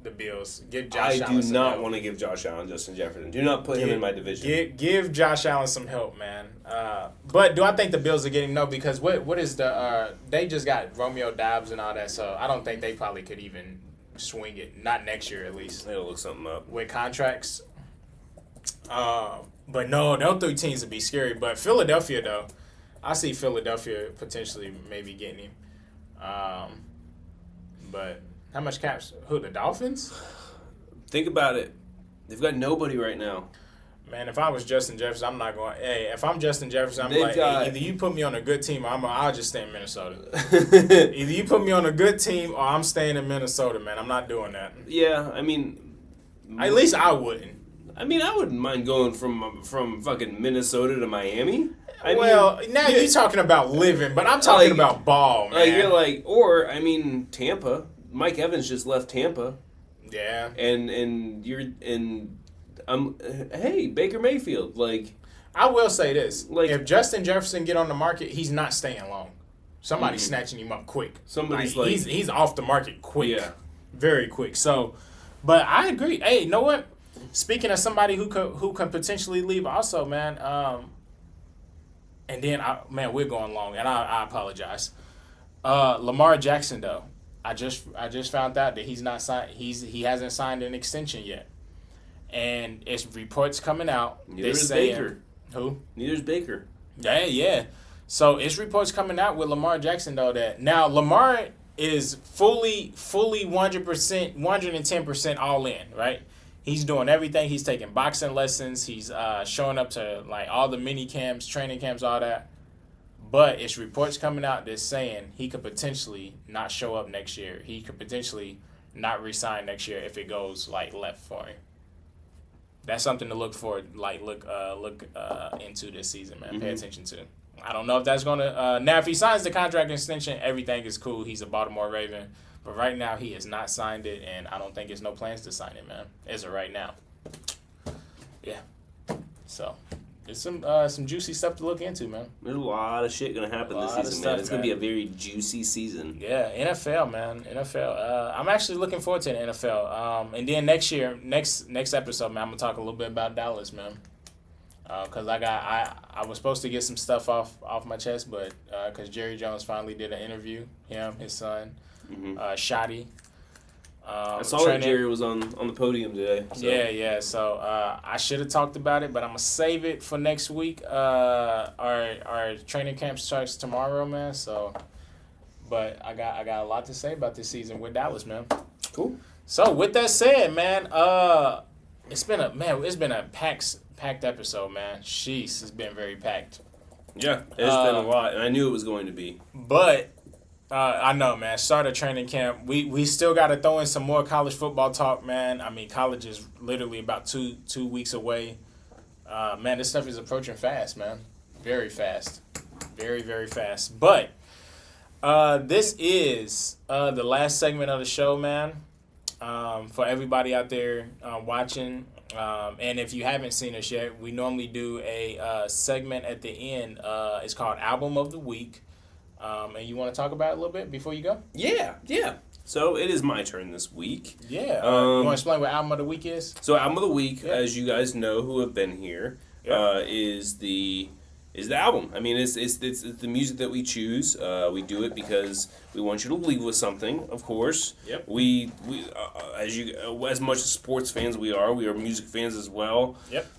The Bills. Give Josh Allen some help. I do not want to give Josh Allen Justin Jefferson. Do not put him in my division. Give Josh Allen some help, man. But do I think the Bills are getting no? Because what is the they just got Romeo Doubs and all that, so I don't think they probably could even swing it. Not next year, at least. They'll look something up with contracts. But no, those three teams would be scary. But Philadelphia, though, I see Philadelphia potentially maybe getting him. But how much caps? Who, the Dolphins? Think about it. They've got nobody right now. Man, if I was Justin Jefferson, I'm not going. Hey, if I'm Justin Jefferson, I'm like, hey, either you put me on a good team or I'll just stay in Minnesota. Either you put me on a good team or I'm staying in Minnesota, man. I'm not doing that. Yeah, I mean, at least I wouldn't. I mean, I wouldn't mind going from fucking Minnesota to Miami. Now you're talking about living, but I'm talking about ball, man. You're like, or I mean, Tampa. Mike Evans just left Tampa. Yeah. And hey, Baker Mayfield, like, I will say this: like, if Justin Jefferson get on the market, he's not staying long. Somebody's snatching him up quick. Somebody's he's off the market quick. Yeah, very quick. So, but I agree. Hey, you know what? Speaking of somebody who could potentially leave, also, man. And then we're going long, and I apologize. Lamar Jackson, though, I just found out that he's not signed. He hasn't signed an extension yet. And it's reports coming out. Neither's Baker. Who? Neither's Baker. Yeah. So it's reports coming out with Lamar Jackson, though, that now Lamar is fully 100%, 110% all in, right? He's doing everything. He's taking boxing lessons. He's showing up to like all the mini camps, training camps, all that. But it's reports coming out that's saying he could potentially not show up next year. He could potentially not re-sign next year if it goes like left for him. That's something to look into this season, man. Mm-hmm. Pay attention to. I don't know if that's gonna. Now, if he signs the contract extension, everything is cool. He's a Baltimore Raven, but right now he has not signed it, and I don't think there's no plans to sign it, man. As of right now. Yeah. So. It's some juicy stuff to look into, man. There's a lot of shit gonna happen this season, man. It's gonna be a very juicy season. Yeah, NFL, man. NFL. I'm actually looking forward to the NFL. And then next year, next episode, man, I'm gonna talk a little bit about Dallas, man. Cause I was supposed to get some stuff off my chest, but cause Jerry Jones finally did an interview. Him, his son, Shotty. I saw that Jerry was on the podium today. So. Yeah. So I should have talked about it, but I'm gonna save it for next week. Our training camp starts tomorrow, man. So, but I got a lot to say about this season with Dallas, man. Cool. So with that said, man, it's been a packed episode, man. Sheesh, it's been very packed. Yeah, it's been a lot, and I knew it was going to be. But. I know, man. Start a training camp. We still got to throw in some more college football talk, man. I mean, college is literally about two weeks away. Man, this stuff is approaching fast, man. Very fast. Very, very fast. But this is the last segment of the show, man. For everybody out there watching. And if you haven't seen us yet, we normally do a segment at the end. It's called Album of the Week. And you want to talk about it a little bit before you go? Yeah. So it is my turn this week. Yeah. You want to explain what Album of the Week is? So Album of the Week, as you guys know who have been here, is the album. I mean, it's the music that we choose. We do it because we want you to leave with something, of course. Yep. We as much as sports fans we are music fans as well. Yep.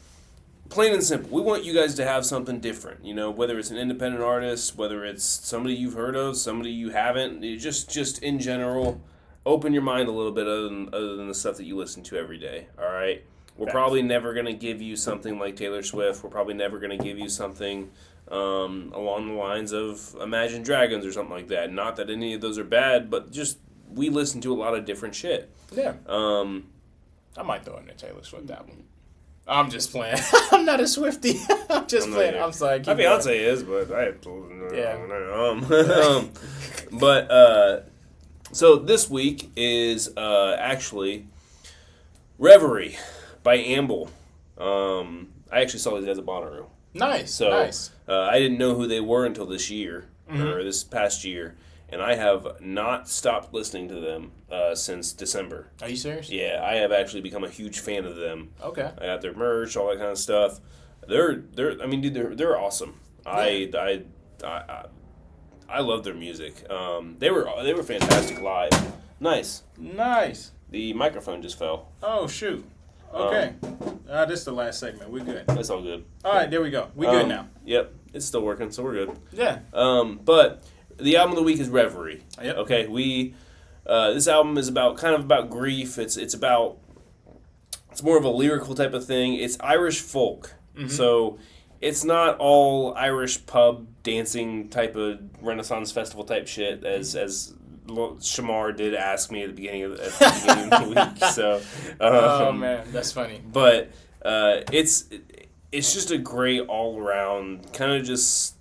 plain and simple, we want you guys to have something different. You know, whether it's an independent artist, whether it's somebody you've heard of, somebody you haven't, just in general, open your mind a little bit other than the stuff that you listen to every day. All right. We're probably never going to give you something like Taylor Swift. We're probably never going to give you something along the lines of Imagine Dragons or something like that. Not that any of those are bad, but just we listen to a lot of different shit. Yeah. I might throw in the Taylor Swift album. I'm just playing. I'm not a Swiftie. I'm just playing. I'm sorry. My fiance is, but I have to. Yeah. But so this week is actually Reverie by Amble. I actually saw these guys at Bonnaroo. Nice. So, nice. I didn't know who they were until this year, or this past year, and I have not stopped listening to them since December. Are you serious? Yeah, I have actually become a huge fan of them. Okay. I got their merch, all that kind of stuff. They're I mean, dude, they're awesome. Yeah. I love their music. They were fantastic live. Nice. The microphone just fell. Oh shoot. Okay. This is the last segment. We're good. That's all good. All right, there we go. We good now. Yep. It's still working, so we're good. Yeah. But the album of the week is Reverie. Yep. Okay. This album is about grief. It's more of a lyrical type of thing. It's Irish folk. Mm-hmm. So it's not all Irish pub dancing type of Renaissance festival type shit as Shamar did ask me at the beginning of the week. So, oh man, that's funny. But it's just a great all around kind of just.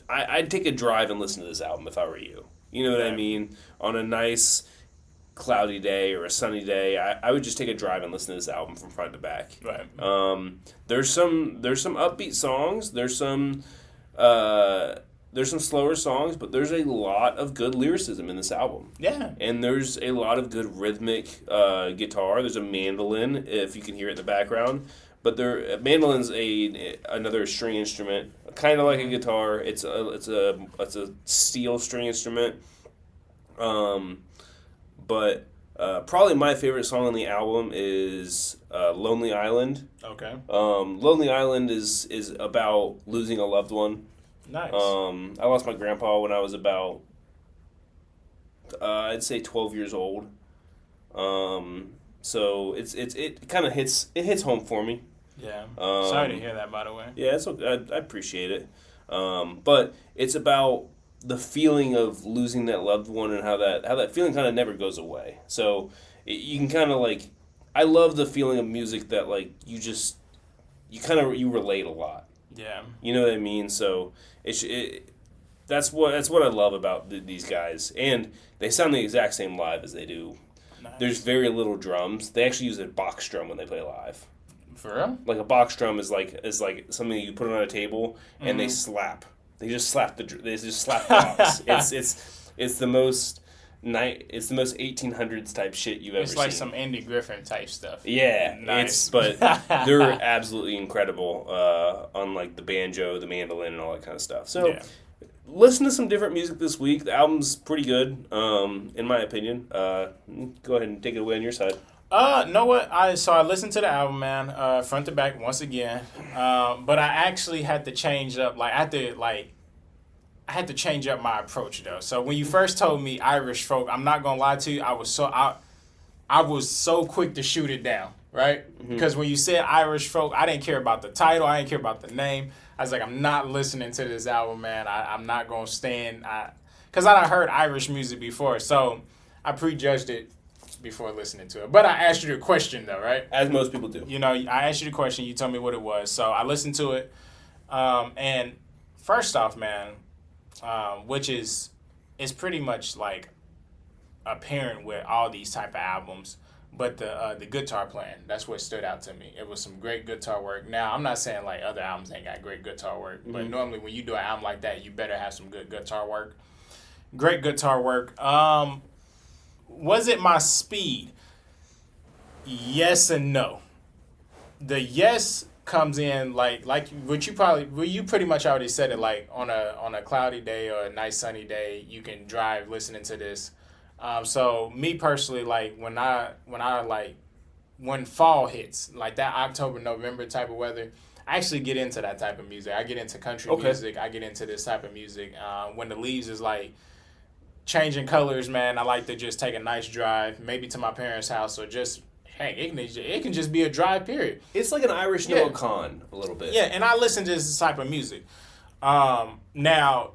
I'd take a drive and listen to this album if I were you. You know what I mean? On a nice cloudy day or a sunny day, I would just take a drive and listen to this album from front to back. Right. There's some upbeat songs. There's some slower songs, but there's a lot of good lyricism in this album. Yeah. And there's a lot of good rhythmic guitar. There's a mandolin, if you can hear it in the background. But mandolin's another string instrument, kind of like a guitar. It's a steel string instrument. But probably my favorite song on the album is "Lonely Island." Okay. "Lonely Island" is about losing a loved one. Nice. I lost my grandpa when I was about, I'd say 12 years old. So it kind of hits home for me. Yeah. Sorry to hear that, by the way. Yeah, I appreciate it. But it's about the feeling of losing that loved one and how that feeling kind of never goes away. So you can kind of I love the feeling of music that you relate a lot. Yeah. You know what I mean? So that's what I love about these guys, and they sound the exact same live as they do. Nice. There's very little drums. They actually use a box drum when they play live. For real? Like a box drum is like something you put on a table and they slap. They just slap the box. It's the most 1800s type shit you've ever seen. It's like some Andy Griffin type stuff. Yeah, nice. But they're absolutely incredible on the banjo, the mandolin, and all that kind of stuff. So listen to some different music this week. The album's pretty good, in my opinion. Go ahead and take it away on your side. Know what? I listened to the album, man, front to back once again. But I actually had to change up. I had to change up my approach though. So when you first told me Irish folk, I'm not gonna lie to you, I was so quick to shoot it down, right? Because when you said Irish folk, I didn't care about the title, I didn't care about the name. I was like, I'm not listening to this album, man. I'm not gonna stand. Because I done heard Irish music before, so I prejudged it before listening to it. But I asked you the question though, right? As most people do. You know, I asked you the question, you told me what it was, so I listened to it. And first off, man, which is pretty much apparent with all these type of albums, but the guitar playing, that's what stood out to me. It was some great guitar work. Now, I'm not saying other albums ain't got great guitar work, but normally when you do an album like that, you better have some good guitar work. Great guitar work. Was it my speed? Yes and no. The yes comes in like you pretty much already said it, on a cloudy day or a nice sunny day you can drive listening to this. So me personally, when fall hits, that October, November type of weather, I actually get into that type of music. I get into country music. I get into this type of music. When the leaves is like changing colors, man, I like to just take a nice drive, maybe to my parents' house, or just, hey, it can just be a drive, period. It's like an Irish Noah Khan, a little bit. Yeah, and I listen to this type of music. Now,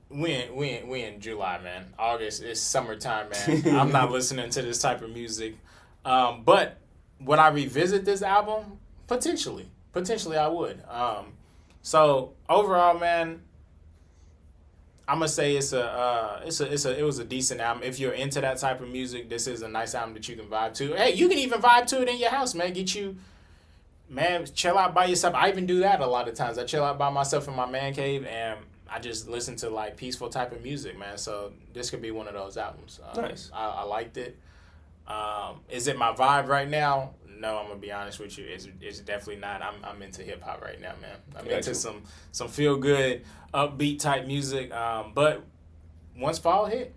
we in July, man. August, it's summertime, man. I'm not listening to this type of music. But would I revisit this album? Potentially I would. So overall, man, I'm gonna say it was a decent album. If you're into that type of music, this is a nice album that you can vibe to. Hey, you can even vibe to it in your house, man. Chill out by yourself. I even do that a lot of times. I chill out by myself in my man cave, and I just listen to like peaceful type of music, man. So this could be one of those albums. Nice. I liked it. Is it my vibe right now? No, I'm gonna be honest with you. It's definitely not. I'm into hip hop right now, man. I'm into some feel good, upbeat type music. But once fall hit,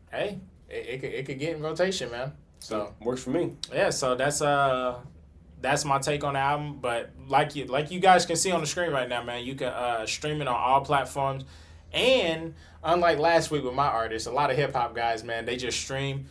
hey, it could get in rotation, man. So works for me. Yeah. So that's my take on the album. But like you guys can see on the screen right now, man, you can stream it on all platforms. And unlike last week with my artists, a lot of hip hop guys, man, they just stream.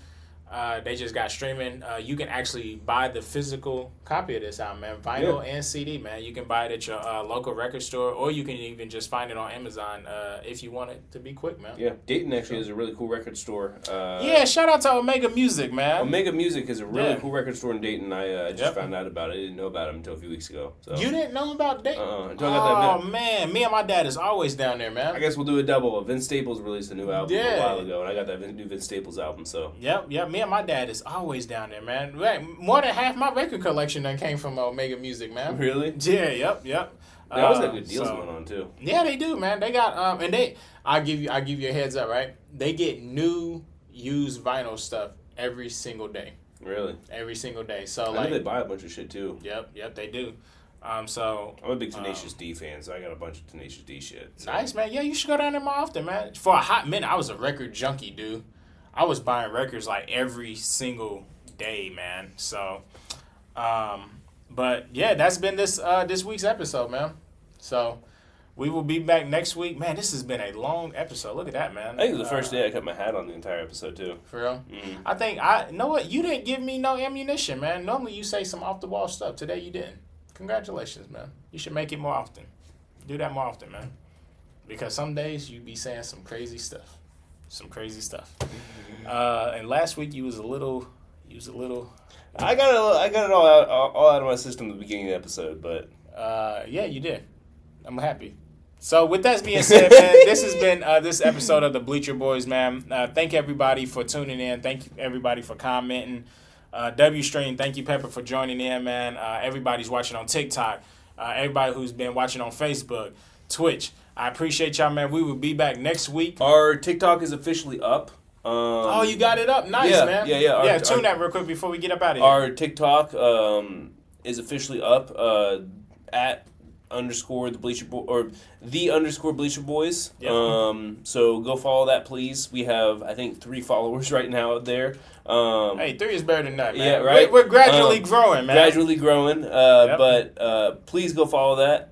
They just got streaming. You can actually buy the physical copy of this album, man. Vinyl and CD, man. You can buy it at your local record store, or you can even just find it on Amazon if you want it to be quick, man. Yeah, Dayton actually is a really cool record store. Shout out to Omega Music, man. Omega Music is a really cool record store in Dayton. I just found out about it. I didn't know about it until a few weeks ago. So. You didn't know about Dayton? Until I got that man. Me and my dad is always down there, man. I guess we'll do a double. Vince Staples released a new album a while ago, and I got that new Vince Staples album, so. Yep. Me and my dad is always down there, man. More than half my record collection done came from Omega Music, man. Really? Yeah, yep. They always got good deals going on too. Yeah, they do, man. They got and I give you a heads up, right? They get new used vinyl stuff every single day. Really? Every single day. So I know they buy a bunch of shit too. Yep, they do. So I'm a big Tenacious D fan, so I got a bunch of Tenacious D shit. So. Nice, man. Yeah, you should go down there more often, man. For a hot minute, I was a record junkie, dude. I was buying records like every single day, man. So, but yeah, that's been this week's episode, man. So, we will be back next week. Man, this has been a long episode. Look at that, man. I think it was the first day I cut my hat on the entire episode, too. For real? Mm-hmm. I think, you know what? You didn't give me no ammunition, man. Normally you say some off-the-wall stuff. Today you didn't. Congratulations, man. You should make it more often. Do that more often, man. Because some days you be saying some crazy stuff. And last week you was a little. I got it all out of my system at the beginning of the episode, but. Yeah, you did. I'm happy. So with that being said, man, this has been this episode of the Bleacher Boys, man. Thank everybody for tuning in. Thank you everybody for commenting. W-Stream, thank you, Pepper, for joining in, man. Everybody's watching on TikTok. Everybody who's been watching on Facebook, Twitch. I appreciate y'all, man. We will be back next week. Our TikTok is officially up. You got it up? Nice, man. Yeah. Tune that real quick before we get up out of here. Our TikTok is officially up at _the Bleacher or the _Bleacher Boys. Yep. So go follow that, please. We have, I think, 3 followers right now out there. Hey, 3 is better than that, man. Yeah, right. We're gradually growing, man. Gradually growing. But please go follow that.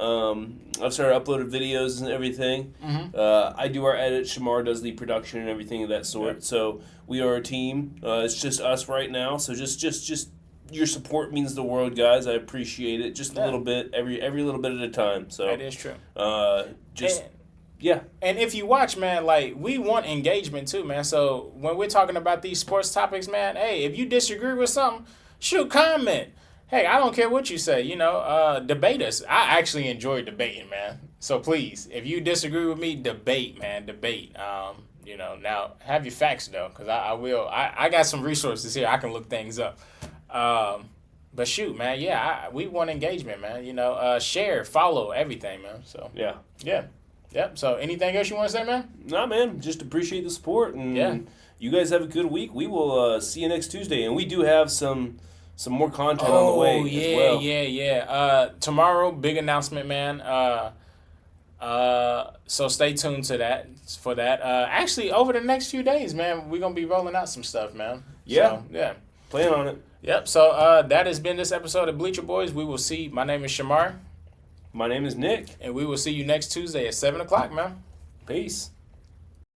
I've started uploading videos and everything. Mm-hmm. I do our edit. Shamar does the production and everything of that sort. Yep. So we are a team. It's just us right now. So just your support means the world, guys. I appreciate it. Just a little bit, every little bit at a time. So that is true. Yeah. And if you watch, man, like, we want engagement too, man. So when we're talking about these sports topics, man, hey, if you disagree with something, shoot, comment. Hey, I don't care what you say, debate us. I actually enjoy debating, man. So please, if you disagree with me, debate, man, debate. Now have your facts though, because I will. I got some resources here. I can look things up. But shoot, man, we want engagement, man. Share, follow, everything, man. So yeah. Yep. So anything else you want to say, man? Nah, man. Just appreciate the support, and you guys have a good week. We will see you next Tuesday, and we do have some more content on the way as well. Yeah. Tomorrow, big announcement, man. So stay tuned to that. For that, actually, over the next few days, man, we're gonna be rolling out some stuff, man. Yeah. So, plan on it. Yep. So that has been this episode of Bleacher Boys. We will see. My name is Shamar. My name is Nick. And we will see you next Tuesday at 7 o'clock, man. Peace.